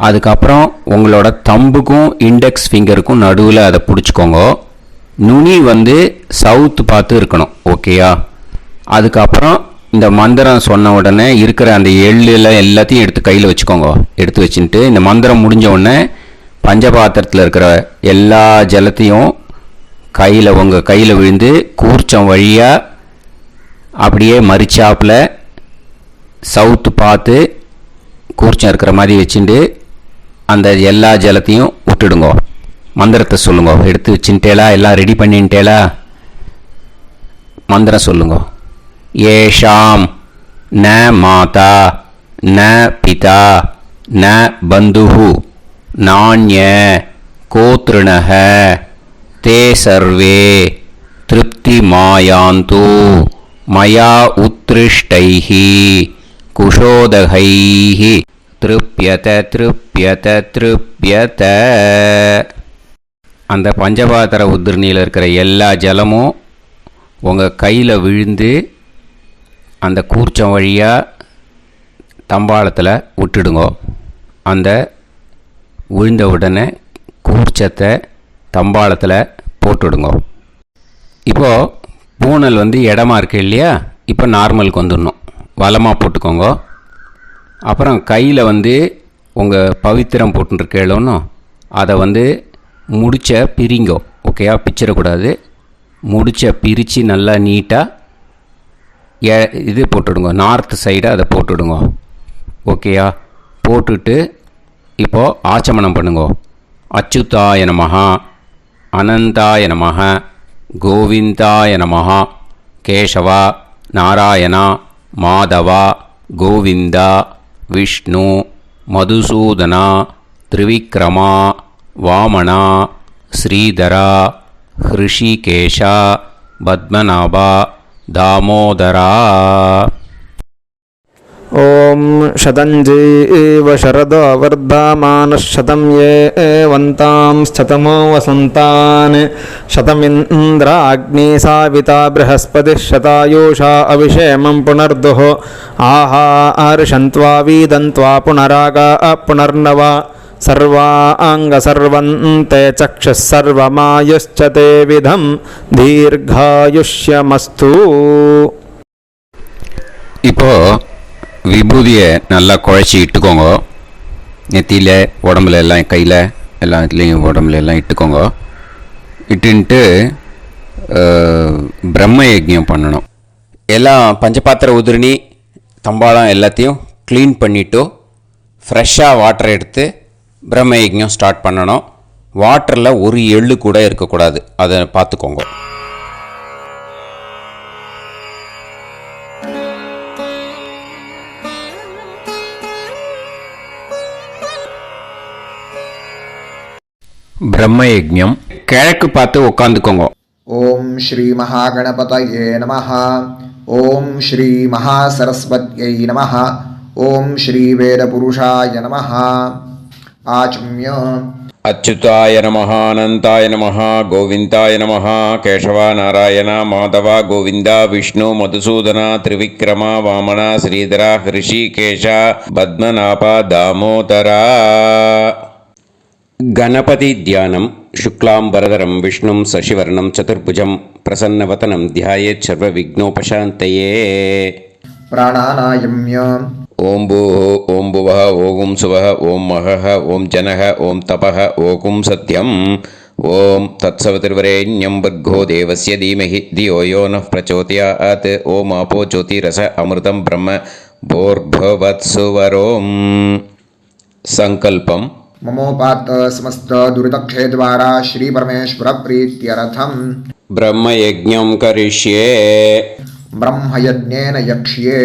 [SPEAKER 3] அதுக்கப்புறம் உங்களோட தம்புக்கும் இண்டெக்ஸ் ஃபிங்கருக்கும் நடுவில் அதை பிடிச்சிக்கோங்க. நுனி சவுத்து பார்த்து இருக்கணும். ஓகேயா? அதுக்கப்புறம் இந்த மந்திரம் சொன்ன உடனே இருக்கிற அந்த எள்ளில் எல்லாத்தையும் எடுத்து கையில் வச்சுக்கோங்க. எடுத்து வச்சுட்டு இந்த மந்திரம் முடிஞ்ச உடனே பஞ்சபாத்திரத்தில் இருக்கிற எல்லா ஜலத்தையும் உங்கள் கையில் விழுந்து கூர்ச்சம் வழியாக அப்படியே மறிச்சாப்பில் சவுத்து பார்த்து கூர்ச்சம் இருக்கிற மாதிரி வச்சுட்டு அந்த எல்லா ஜலத்தையும் விட்டுடுங்க. மந்திரத்தை சொல்லுங்க. எடுத்து வச்சுட்டேலா? எல்லாம் ரெடி பண்ணிட்டேலா? மந்திரம் சொல்லுங்க. ஏஷாம் ந மாதா ந பிதா ந பந்துஹு நாண்ய கோத்ருணஹ தே சர்வே திருப்தி மாயாந்து மயா உத்ருஷ்டைஹி குஷோதகைஹி திருப்யத திருப்யத திருப்யத. அந்த பஞ்சபாத்திர உதிரணியில் இருக்கிற எல்லா ஜலமும் உங்கள் கையில் விழுந்து அந்த கூர்ச்சம் வழியாக தம்பாளத்தில் விட்டுடுங்க. அந்த விழுந்த உடனே கூர்ச்சத்தை தம்பாளத்தில் போட்டுடுங்க.
[SPEAKER 1] இப்போது பூனல் வந்து இடமா இருக்கு இல்லையா, இப்போ நார்மலுக்கு வந்துடணும். வலமாக போட்டுக்கோங்க. அப்புறம் கையில் வந்து உங்கள் பவித்திரம் போட்டுருக்கேளோன்னு அதை வந்து முடிச்ச பிரிங்கோ. ஓகேயா, பிச்சிடக்கூடாது. முடிச்ச பிரித்து நல்லா நீட்டாக இது போட்டுடுங்க, நார்த் சைடு அதை போட்டுடுங்க. ஓகேயா, போட்டுட்டு இப்போது ஆச்சமனம் பண்ணுங்க. அச்சுதாய நமஹ, அனந்தாய நமஹ, கோவிந்தாய நமஹ, கேசவா, நாராயணா, மாதவா, கோவிந்தா, விஷ்ணு, மதுசூதனா, திரிவிக்ரமா, வாமனா, ஸ்ரீதரா, ஹிருஷிகேஷா, பத்மநாபா, தாமோதரா.
[SPEAKER 4] ॐ शतञ्जीव शरदो वर्धमानः शतं ये वन्तां शतमो वसन्तान् शतमिन्द्राग्नी साविता बृहस्पतिः शतायुषा अभिषेमं पुनर्दुः आहार्षन्त्वा वीदन्त्वा पुनरागा पुनर्नव सर्वाङ्गसर्वन्ते चक्षुः सर्वमायुश्च ते विधं दीर्घायुष्यमस्तु.
[SPEAKER 1] இப்போது விபூதியை நல்லா குழச்சி இட்டுக்கோங்க. நெத்தியில், உடம்புல எல்லாம், கையில் எல்லாம் இதுலேயும் உடம்புல எல்லாம் இட்டுக்கோங்க. இட்டுன்ட்டு பிரம்ம யஜ்ஞம் பண்ணணும். எல்லாம் பஞ்சபாத்திர உதிரணி தம்பாளம் எல்லாத்தையும் க்ளீன் பண்ணிவிட்டு ஃப்ரெஷ்ஷாக வாட்டர் எடுத்து பிரம்ம யஜ்ஞம் ஸ்டார்ட் பண்ணணும். வாட்டரில் ஒரு எள்ளு கூட இருக்கக்கூடாது, அதை பார்த்துக்கோங்க. பிரம்ம யஜ்ஞம் கிழக்கு பார்த்து உட்காந்துக்கோங்க.
[SPEAKER 5] ஓம் ஸ்ரீ மகாகணபதயே நமஹ. ஓம் ஸ்ரீ மகாசரஸ்வத்யை நமஹ. ஓம் ஸ்ரீ வேதபுருஷாய நமஹ. ஆச்ம்ய
[SPEAKER 2] अच्युताय नमः अनन्ताय नमः गोविन्दाय नमः केशवा नारायण माधव गोविन्दा विष्णु मधुसूदना त्रिविक्रमा वामना श्रीधरा हृषिकेश पद्मनाभ दामोदरा. गणपति ध्यानं शुक्लांबरधरं विष्णुं शशिवर्णं चतुर्भुजं प्रसन्नवदनं ध्यायेत् सर्वविघ्नोपशान्तये.
[SPEAKER 5] प्राणानायम्य
[SPEAKER 2] ओं भूः ओं भुवः ओं सुवः ओं महः ओं जनः ओं तपः ओं सत्यम् ओं तत्सवितुर्वरेण्यं भर्गो देवस्य धीमहि धियो यो नः प्रचोदयात्. ओं आपो ज्योतिरस अमृतं ब्रह्म भूर्भुवत्सुवरों. संकल्पम्
[SPEAKER 5] ममोपात समस्त दुरितक्षयद्वारा श्री परमेश्वर प्रीत्यर्थं
[SPEAKER 2] ब्रह्मयज्ञं करिष्ये.
[SPEAKER 5] ब्रह्मयज्ञेन यक्ष्ये.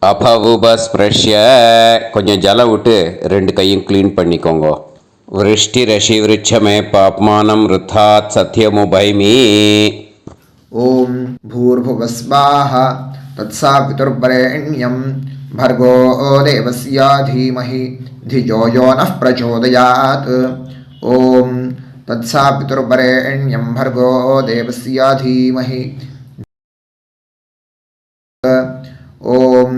[SPEAKER 2] அபவுபஸ்பிரஷ்ய கொஞ்சம் ஜலம் விட்டு ரெண்டு கையும் க்ளீன் பண்ணிக்கோங்க. விருஷ்டி ரஷி விருட்சமே பாப்மானம் ருத்தாத் சத்யமுபைமி.
[SPEAKER 5] ஓம் பூர்புவஸ்வாஹ தத்சாவிதுர்வரெண்யம் भर्गो देवस्य धीमहि धियो यो नः प्रचोदयात्. ॐ तत्सवितुर्वरेण्यं भर्गो देवस्य धीमहि ॐ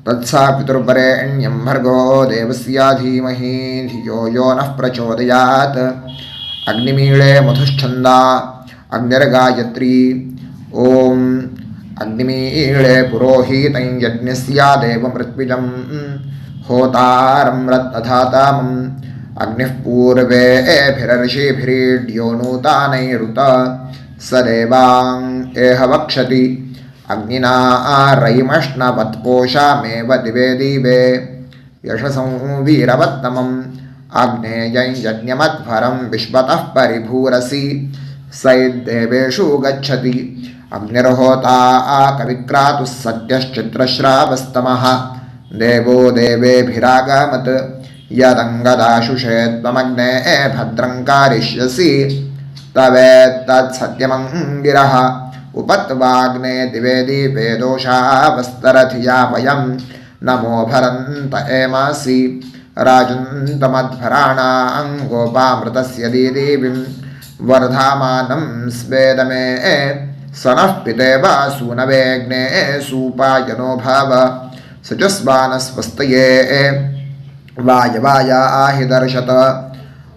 [SPEAKER 5] तत्सवितुर्वरेण्यं भर्गो देवस्य धीमहि धियो यो नः प्रचोदयात्. अग्निमीळे मधुश्छन्दा अग्निर्गायत्री. ॐ अग्निमीळे पुरोहितं यज्ञस्य देवमृत्विजं होतारं रत्नधातामम् अग्निः पूर्वेभिरर्षिभिरीड्यो नूतानैरुत स देवां एह वक्षति अग्निना रयिमष्णवत्पोषामेव दिवे दिवे यशसं वीरवत्तमम् आग्नेयं यज्ञमध्वरं विश्वतः परिभूरसि सैद्देवेषु गच्छति. अग्निर्होता कविक्रातुः सत्यश्चित्रश्रावस्तमः देवो देवेभिरागमत् यदङ्गदाशुषे त्वमग्ने भद्रं कारिष्यसि तवेत्तत्सत्यमङ्गिरः उपत्वाग्ने दिवे दीपे दोषावस्तरधिया वयं नमो भरन्त एमासि राजन्तमध्वराणां गोपामृतस्य दीदेवीं वर्धामानं स्वेदमे स नः पितेव सूनवेग्ने सूपायनो भाव शुचस्वानस्वस्तये वायवायाहि दर्शत.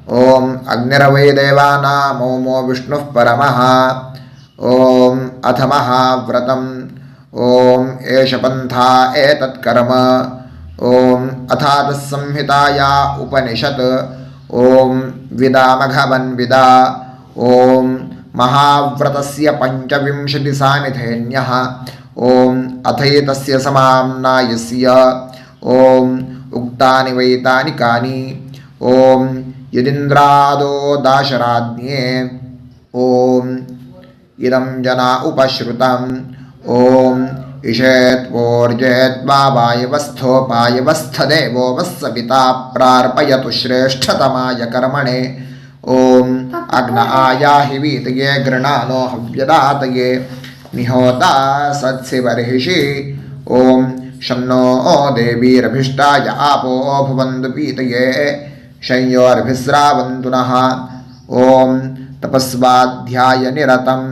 [SPEAKER 5] ॐ अग्निरवै देवानामोमो विष्णुः परमः ॐ अथ महाव्रतम् ॐ एष पन्था एतत्कर्म ॐ अथातस्संहिताया उपनिषत् ॐ विदामघवन्विदा ॐ महाव्रतस्य पञ्चविंशतिसामिथेन्यः ॐ अथैतस्य समाम्नायस्य ॐ उक्तानि वैतानि कानि ॐ यदिन्द्रादो दाशराज्ञे ॐ इदं जना उपश्रुतम् ॐ इषेत्वोर्जेत्वावायवस्थोपायवस्थदेवो वस्सविता प्रार्पयतु श्रेष्ठतमाय कर्मणे ॐ अग्न आयाहि वीतये गृणानो हव्यदातये निहोता सत्सिवर्हिषि ॐ शन्नो देवीरभिष्टाय आपो भुवन्तु पीतये शंयोर्भिस्रावन्तु नः ॐ तपस्वाध्यायनिरतं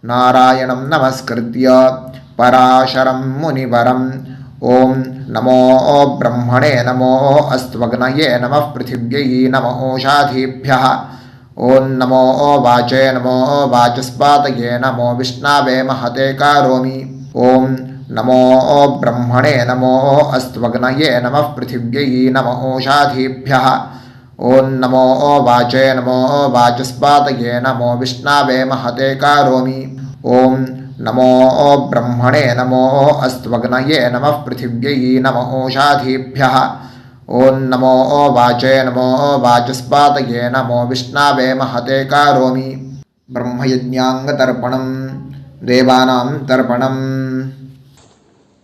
[SPEAKER 5] नारायणं नमस्कृत्य पराशरं मुनिवरम् ॐ नमो ब्रह्मणे नमो अस्त्वग्नये नमः पृथिव्यै नमो ओषाधीभ्यः ॐ नमो वाचे नमो वाचस्पातये नमो विष्णवे महते करोमि ॐ नमो ब्रह्मणे नमो अस्त्वग्नये नमः पृथिव्यै नमो ओषाधीभ्यः ॐ नमो वाचे नमो वाचस्पातये नमो विष्णवे महते करोमि ॐ नमो ब्रह्मणे नमो अस्त्वग्नये नमः पृथिव्यै नमो ओषाधीभ्यः ॐ नमो वाचे नमो वाचस्पातये नमो विष्णवे महते करोमि ब्रह्मयज्ञाङ्गतर्पणं देवानां तर्पणम्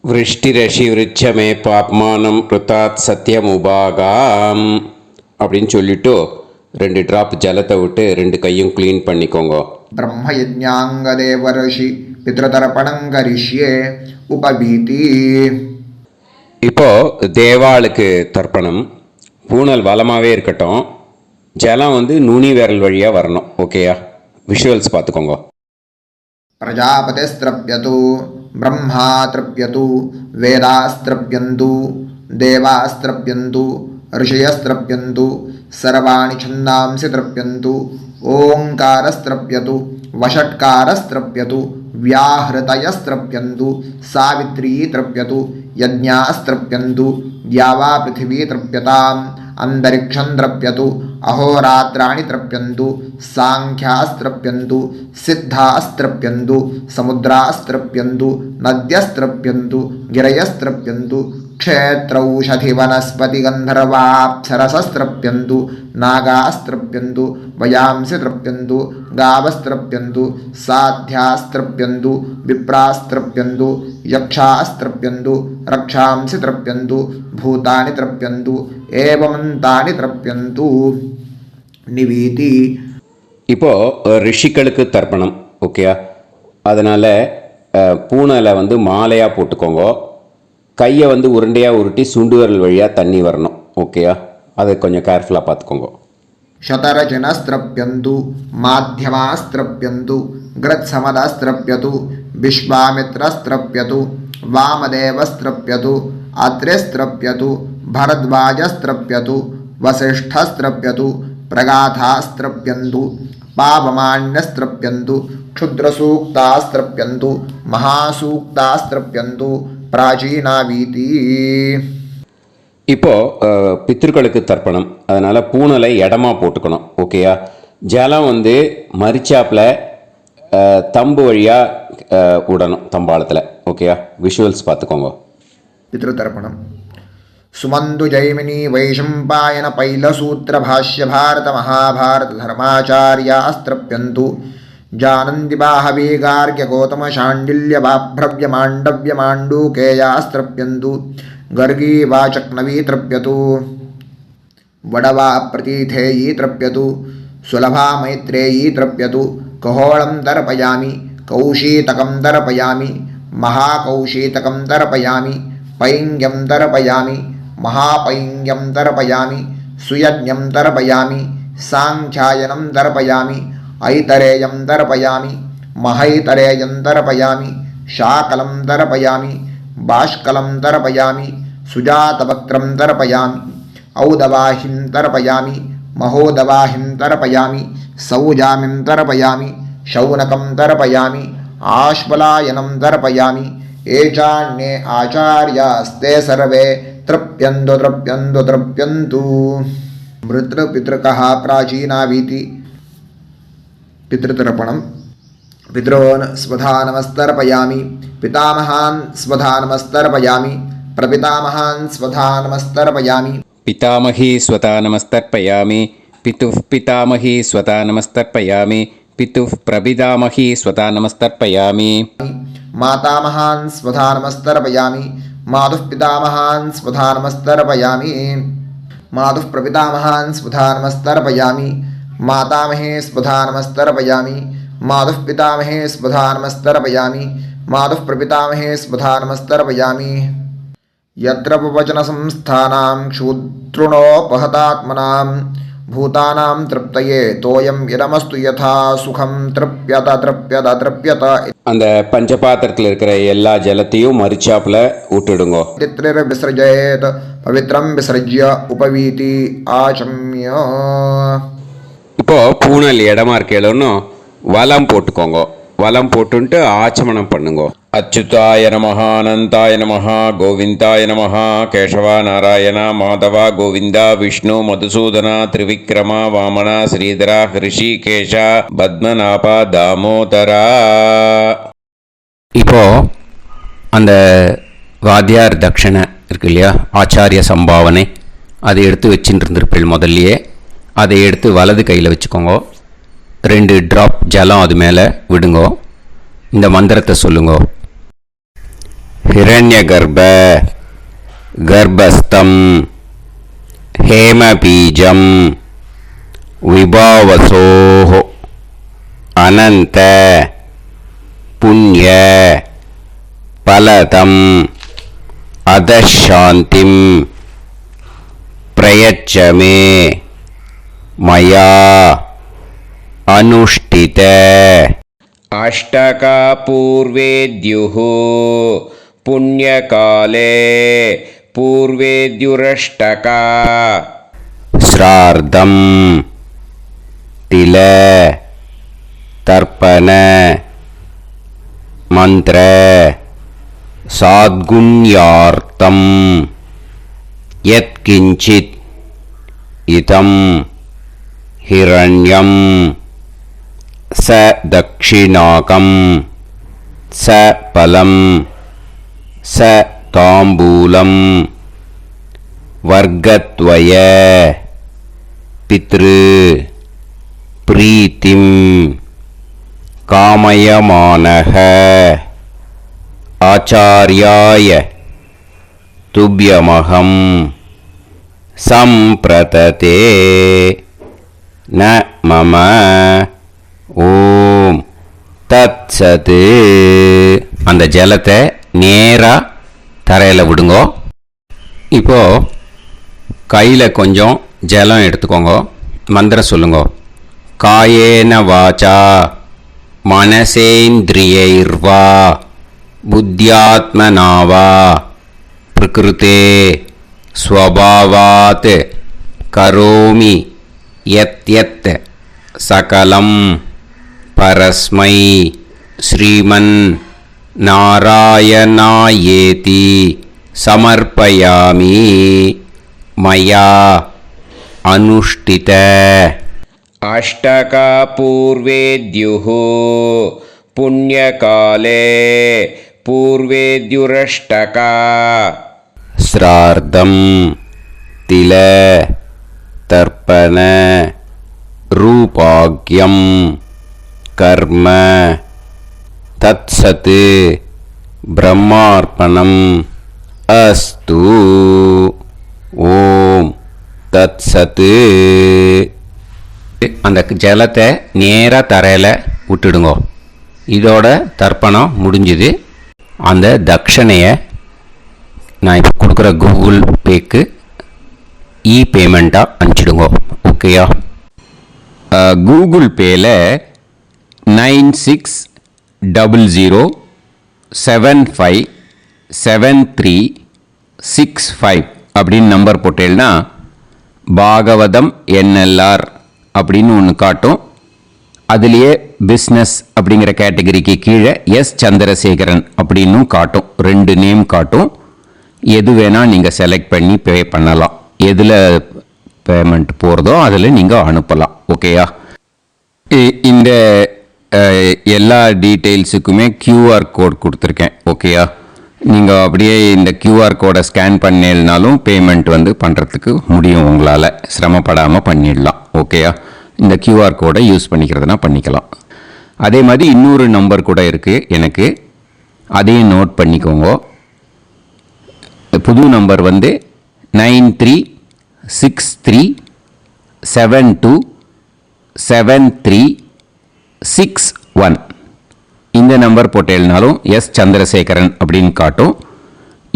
[SPEAKER 2] விருஷ்டிரஷி விருட்சமே பாப்மானம் ருத்தாத் சத்தியமுபாகாம் அப்படின்னு சொல்லிட்டு 2 ட்ராப் ஜலத்தை விட்டு 2 கையும் க்ளீன் பண்ணிக்கோங்க.
[SPEAKER 5] ब्रह्मयज्ञाङ्गदेवर्षि पितृतर्पणं करिष्ये उपवीति
[SPEAKER 2] இப்போது தேவாளுக்கு தர்ப்பணம். பூனல் வளமாகவே இருக்கட்டும். ஜலம் வந்து நுனி விரல் வழியாக வரணும். ஓகேயா? விஷுவல்ஸ் பார்த்துக்கோங்க.
[SPEAKER 5] प्रजापतिस्त्रप्यतु ब्रह्मा तृप्यतु वेदास्त्रप्यन्तु देवास्त्रप्यन्तु ऋषयस्त्रप्यन्तु सर्वाणि छन्दांसि तृप्यन्तु ओङ्कारस्त्रप्यतु वषट्कारस्त्रप्यतु व्याहृतयस्त्रप्यन्तु सावित्री तृप्यतु यज्ञास्त्रप्यन्तु द्यावा पृथिवी तृप्यताम् अन्तरिक्षं तृप्यतु अहोरात्राणि तृप्यन्तु सांख्यास्त्रप्यन्तु सिद्धास्त्रप्यन्तु समुद्रास्त्रप्यन्तु नद्यस्त्रप्यन्तु गिरयस्त्रप्यन्तु क्षेत्रौषधिवनस्पतिगन्धर्वाप्सरसस्त्रप्यन्तु नागास्त्रप्यन्तु वयांसि तृप्यन्तु गावस्त्रप्यन्तु साध्यास्त्रप्यन्तु विप्रास्त्रप्यन्तु यक्षास्त्रप्यन्तु रक्षांसि तृप्यन्तु भूतानि तृप्यन्तु एवमन्तानि तृप्यन्तु निवीति.
[SPEAKER 2] இப்போது ரிஷிகளுக்கு தர்ப்பணம். ஓகேயா? அதனால் பூனலை வந்து மாலையாக போட்டுக்கோங்க. கையை வந்து உருண்டையாக உருட்டி சுண்டு விரல் வழியாக தண்ணி வரணும். ஓகேயா? அதை கொஞ்சம் கேர்ஃபுல்லாக பார்த்துக்கோங்க.
[SPEAKER 5] शतरजनस्त्रप्यन्तु माध्यमास्त्रप्यन्तु गृत्समदस्त्रप्यतु विश्वामित्रस्त्रप्यतु वामदेवस्त्रप्यतु अत्रेस्त्रप्यतु भरद्वाजस्त्रप्यतु वसिष्ठस्त्रप्यतु प्रगाथास्त्रप्यन्तु पावमान्यस्त्रप्यन्तु क्षुद्रसूक्तास्त्रप्यन्तु महासूक्तास्त्रप्यन्तु प्राचीनावीति.
[SPEAKER 2] இப்போது பித்திருக்களுக்கு தர்ப்பணம். அதனால் பூனலை இடமா போட்டுக்கணும். ஓகேயா? ஜலம் வந்து மரிச்சாப்பில் தம்பு வழியாக விடணும் தம்பாளத்தில். ஓகேயா? விஷுவல்ஸ் பார்த்துக்கோங்க.
[SPEAKER 5] पितृतर्पणम् सुमन्तु जैमिनी वैशम्पायन पैलसूत्रभाष्य भारत महाभारत धर्माचार्यास्त्रप्यन्तु जानन्ति बाहवी गार्ग्य गौतम शाण्डिल्य बाभ्रव्य माण्डव्य माण्डूकेयास्त्रप्यन्तु गर्गी वाचक्नवी तृप्यतु वडवा प्रतीथेयी तृप्यतु सुलभा मैत्रेयी तृप्यतु कहोळं तर्पयामि कौशीतकं तर्पयामि महाकौशीतकं तर्पयामि पैङ्ग्यं तर्पयामि महापैङ्ग्यं तर्पयामि सुयज्ञं तर्पयामि साङ्ख्यायनं तर्पयामि ऐतरेयं तर्पयामि महैतरेयं तर्पयामि शाकलं तर्पयामि बाष्कलं तर्पयामि सुजातवक्त्रं तर्पयामि औदवाहिं तर्पयामि महोदवाहिं तर्पयामि सौजामिं तर्पयामि शौनकं तर्पयामि आश्वलायनं तर्पयामि ये चान्ये आचार्यास्ते सर्वे तृप्यन्तु तृप्यन्तु तृप्यन्तु मृतृपितृकः प्राचीनावीति पितृतर्पणम् पितॄन् स्वधा नमस्तर्पयामि पितामहान् स्वधा नमस्तर्पयामि प्रपितामहान् स्वधा नमस्तर्पयामि
[SPEAKER 2] पितामही स्वता नमस्तर्पयामि पितुः पितामही स्वता नमस्तर्पयामि पितुः प्रपितामही स्वता नमस्तर्पयामि
[SPEAKER 5] मातामहान् स्वधा नमस्तर्पयामि मातुः पितामहान् स्वधा नमस्तर्पयामि मातुः प्रपितामहान् स्वधा नमस्तर्पयामि मातामहे स्वधा नमस्तर्पयामि मातुः पितामहे स्वधा नमस्तर्पयामि मातुः प्रपितामहे स्वधा नमस्तर्पयामि यत्र वचनसंस्थानां क्षुद्रुणोपहतात्मनां भूतानां तृप्तये तोयं इदमस्तु यथा सुखं तृप्यत तृप्यत तृप्यत
[SPEAKER 2] அந்த பஞ்சபாத்திரத்தில் இருக்கிற எல்லா ஜலத்தையும் மறுச்சாப்புல விட்டுடுங்கோ.
[SPEAKER 5] विसृजेत पवित्रं विसृज्य उपवीति आचम्य
[SPEAKER 2] இப்போ பூனல் இடமா இருக்கேன்னு வலம் போட்டுக்கோங்க. வலம் போட்டுன்ட்டு ஆச்சமனம் பண்ணுங்க. அச்சுதாய நமஹ அனந்தாய நமஹ கோவிந்தாய நமஹ கேசவா நாராயணா மாதவா கோவிந்தா விஷ்ணு மதுசூதனா திரிவிக்ரமா வாமனா ஸ்ரீதரா ஹிருஷிகேஷா பத்மநாபா தாமோதரா.
[SPEAKER 1] இப்போ அந்த வாத்தியார் தட்சணை இருக்கு இல்லையா, ஆச்சாரிய சம்பாவனை, அதை எடுத்து வச்சுட்டு இருந்திருப்பேன் முதல்லையே. அதை எடுத்து வலது கையில் வச்சுக்கோங்க. 2 ட்ராப் ஜலம் அது மேலே விடுங்கோ. இந்த மந்திரத்தை சொல்லுங்க. ஹிரண்ய கர்ப்ப கர்ப்பஸ்தம் ஹேமபீஜம் விபாவசோஹோ அனந்த புண்ணிய பலதம் அதசாந்திம் பிரயச்சமே மயா अनुष्ठित
[SPEAKER 2] अष्टका पूर्वेद्युः पुण्यकाले पूर्वेद्युरष्टका
[SPEAKER 1] श्रार्धं तिल तर्पण मंत्र साद्गुण्यार्थं यत्किंचित् इदं हिरण्यं स दक्षिणाकं स फलं स ताम्बूलं वर्गद्वय पितृ प्रीतिं कामयमानः आचार्याय तुभ्यमहं सम्प्रतते न मम ஓம் தத் சத். அந்த ஜலத்தை நேராக தரையில் விடுங்கோ. இப்போது கையில் கொஞ்சம் ஜலம் எடுத்துக்கோங்க. மந்திரம் சொல்லுங்க. காயேன வாச்சா மனசேந்திரியைர்வா புத்தியாத்மனாவா பிரகிருதே ஸ்வபாவாத் கரோமி யத் யத் சகலம் परस्मै श्रीमन् नारायणायेति समर्पयामि मया अनुष्ठित.
[SPEAKER 2] अष्टका पूर्वेद्युः पुण्यकाले पूर्वेद्युरष्टका
[SPEAKER 1] श्रार्धं तिल तर्पण रूपाग्यं कर्म तत्सत् ब्रह्मार्पणम् अस्तु. ஓம் தத் சத். அந்த ஜலத்தை நேராக தரையில் விட்டுடுங்கோ. இதோட தர்ப்பணம் முடிஞ்சுது. அந்த தட்சணையை நான் இப்போ கொடுக்குற கூகுள் பேக்கு பேமெண்ட்டாக அனுப்பிச்சிடுங்கோ. ஓகேயா? கூகுள் பேயில் 9600757365 அப்படின்னு நம்பர் போட்டேன்னா பாகவதம் NLR அப்படின்னு ஒன்று காட்டும்.
[SPEAKER 3] அதுலேயே பிஸ்னஸ் அப்படிங்கிற கேட்டகரிக்கு கீழே எஸ் சந்திரசேகரன் அப்படின்னும் காட்டும். 2 நேம் காட்டும். எது வேணால் நீங்கள் செலக்ட் பண்ணி பே பண்ணலாம். எதில் பேமெண்ட் போகிறதோ அதில் நீங்கள் அனுப்பலாம். ஓகேயா? இந்த எல்லா டீட்டெயில்ஸுக்குமே QR கோட் கொடுத்துருக்கேன். ஓகேயா? நீங்கள் அப்படியே இந்த QR கோடை ஸ்கேன் பண்ணேன்னாலும் பேமெண்ட் பண்ணுறதுக்கு முடியும். உங்களால் சிரமப்படாமல் பண்ணிடலாம். ஓகேயா? இந்த QR கோடை யூஸ் பண்ணிக்கிறதுனா பண்ணிக்கலாம். அதே மாதிரி இன்னொரு நம்பர் கூட இருக்குது எனக்கு, அதையும் நோட் பண்ணிக்கோங்க. புது நம்பர் 9363727361. இந்த நம்பர் போட்டேல்னாலும் எஸ் சந்திரசேகரன் அப்படின்னு காட்டும்.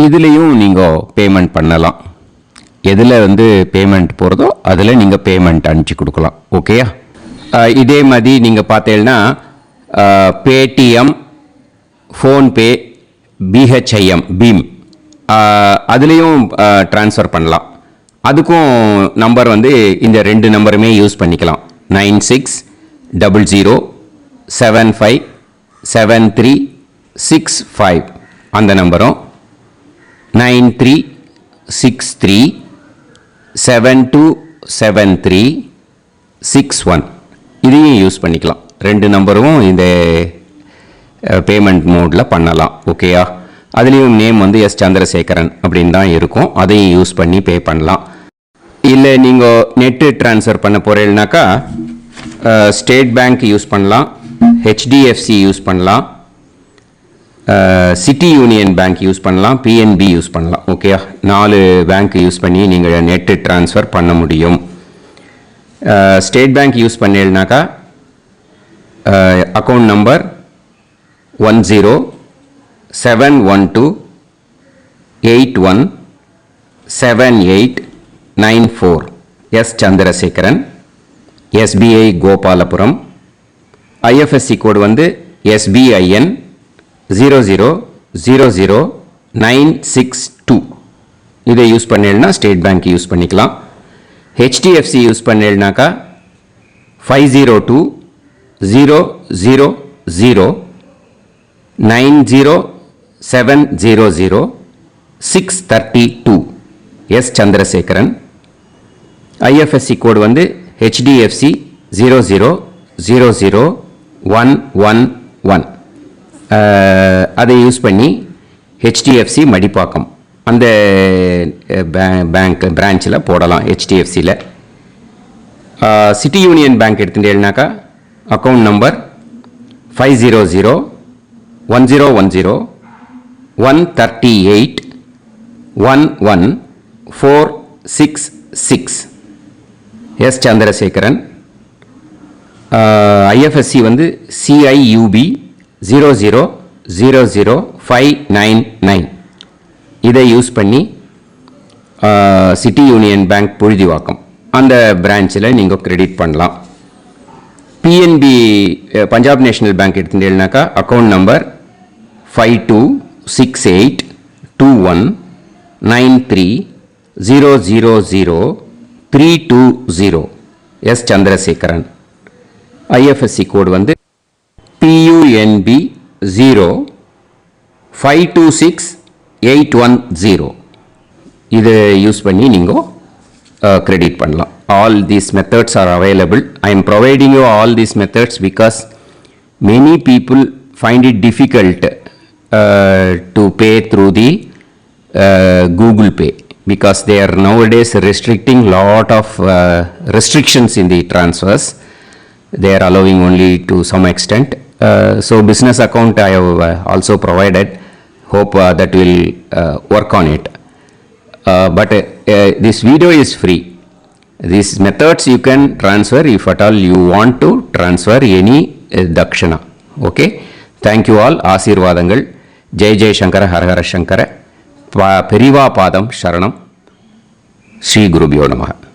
[SPEAKER 3] இதுலேயும் நீங்கள் பேமெண்ட் பண்ணலாம். எதில் பேமெண்ட் போகிறதோ அதில் நீங்கள் பேமெண்ட் அனுப்பிச்சி கொடுக்கலாம். ஓகேயா? இதே மாதிரி நீங்கள் பார்த்தீங்கன்னா பேடிஎம், ஃபோன்பே, பிஹெச்ஐஎம், பீம் அதுலேயும் ட்ரான்ஸ்ஃபர் பண்ணலாம். அதுக்கும் நம்பர் இந்த 2 நம்பருமே யூஸ் பண்ணிக்கலாம். 9600757365 அந்த நம்பரும் 9363727361 இதையும் யூஸ் பண்ணிக்கலாம். 2 நம்பரும் இந்த பேமெண்ட் மோடில் பண்ணலாம். ஓகேயா? அதுலேயும் நேம் எஸ் சந்திரசேகரன் அப்படின்னு தான் இருக்கும். அதையும் யூஸ் பண்ணி பே பண்ணலாம். இல்லை நீங்கள் நெட்டு ட்ரான்ஸ்ஃபர் பண்ண போகிறீங்கனாக்கா ஸ்டேட் பேங்க் யூஸ் பண்ணலாம், ஹெச்டிஎஃப்சி யூஸ் பண்ணலாம், சிட்டி யூனியன் பேங்க் யூஸ் பண்ணலாம், பிஎன்பி யூஸ் பண்ணலாம். ஓகேயா? 4 பேங்க் யூஸ் பண்ணி நீங்கள் நெட்டு ட்ரான்ஸ்ஃபர் பண்ண முடியும். ஸ்டேட் பேங்க் யூஸ் பண்ணீங்கனாக்கா account number 1071281789 S Chandrasekaran, SBI Gopalapuram. IFSC code SBIN 0000962. இதை யூஸ் பண்ணீங்கன்னா ஸ்டேட் பேங்க் யூஸ் பண்ணிக்கலாம். ஹெச்டிஎஃப்சி யூஸ் பண்ணீங்கனாக்கா 5020090700 S Chandrasekaran. IFSC code HDFC 0000111. அதை யூஸ் பண்ணி HDFC மடிப்பாக்கம் அந்த பேங்க் பிரான்ச்சில் போடலாம். HDFCயில் சிட்டி யூனியன் பேங்க் எடுத்துட்டேன்னாக்கா account number 5001010381146 S Chandrasekaran. IFSC CIUB 0000599. இதை யூஸ் பண்ணி சிட்டி யூனியன் பேங்க் புழுதிவாக்கம் அந்த பிரான்ச்சில் நீங்கள் கிரெடிட் பண்ணலாம். பிஎன்பி பஞ்சாப் நேஷனல் பேங்க் எடுத்துட்டேன்னாக்கா account number 52682193000320 S Chandrasekaran. IFSC code PUNB 0526810. இதை யூஸ் பண்ணி நீங்கள் கிரெடிட் பண்ணலாம். All these methods are available. I am providing you all these methods because many people find it difficult to pay through the Google Pay because they are nowadays restricting lot of restrictions in the transfers. They are allowing only to some extent. So business account I have also provided. Hope that will work on it. But this video is free. These methods you can transfer if at all you want to transfer any dakshana. Okay. Thank you all. ஆசீர்வாதங்கள். ஜெய் ஜெய் சங்கர ஹர ஹர சங்கர. பெரிவா பாதம் சரணம். ஸ்ரீ குருபியோ நமஹ.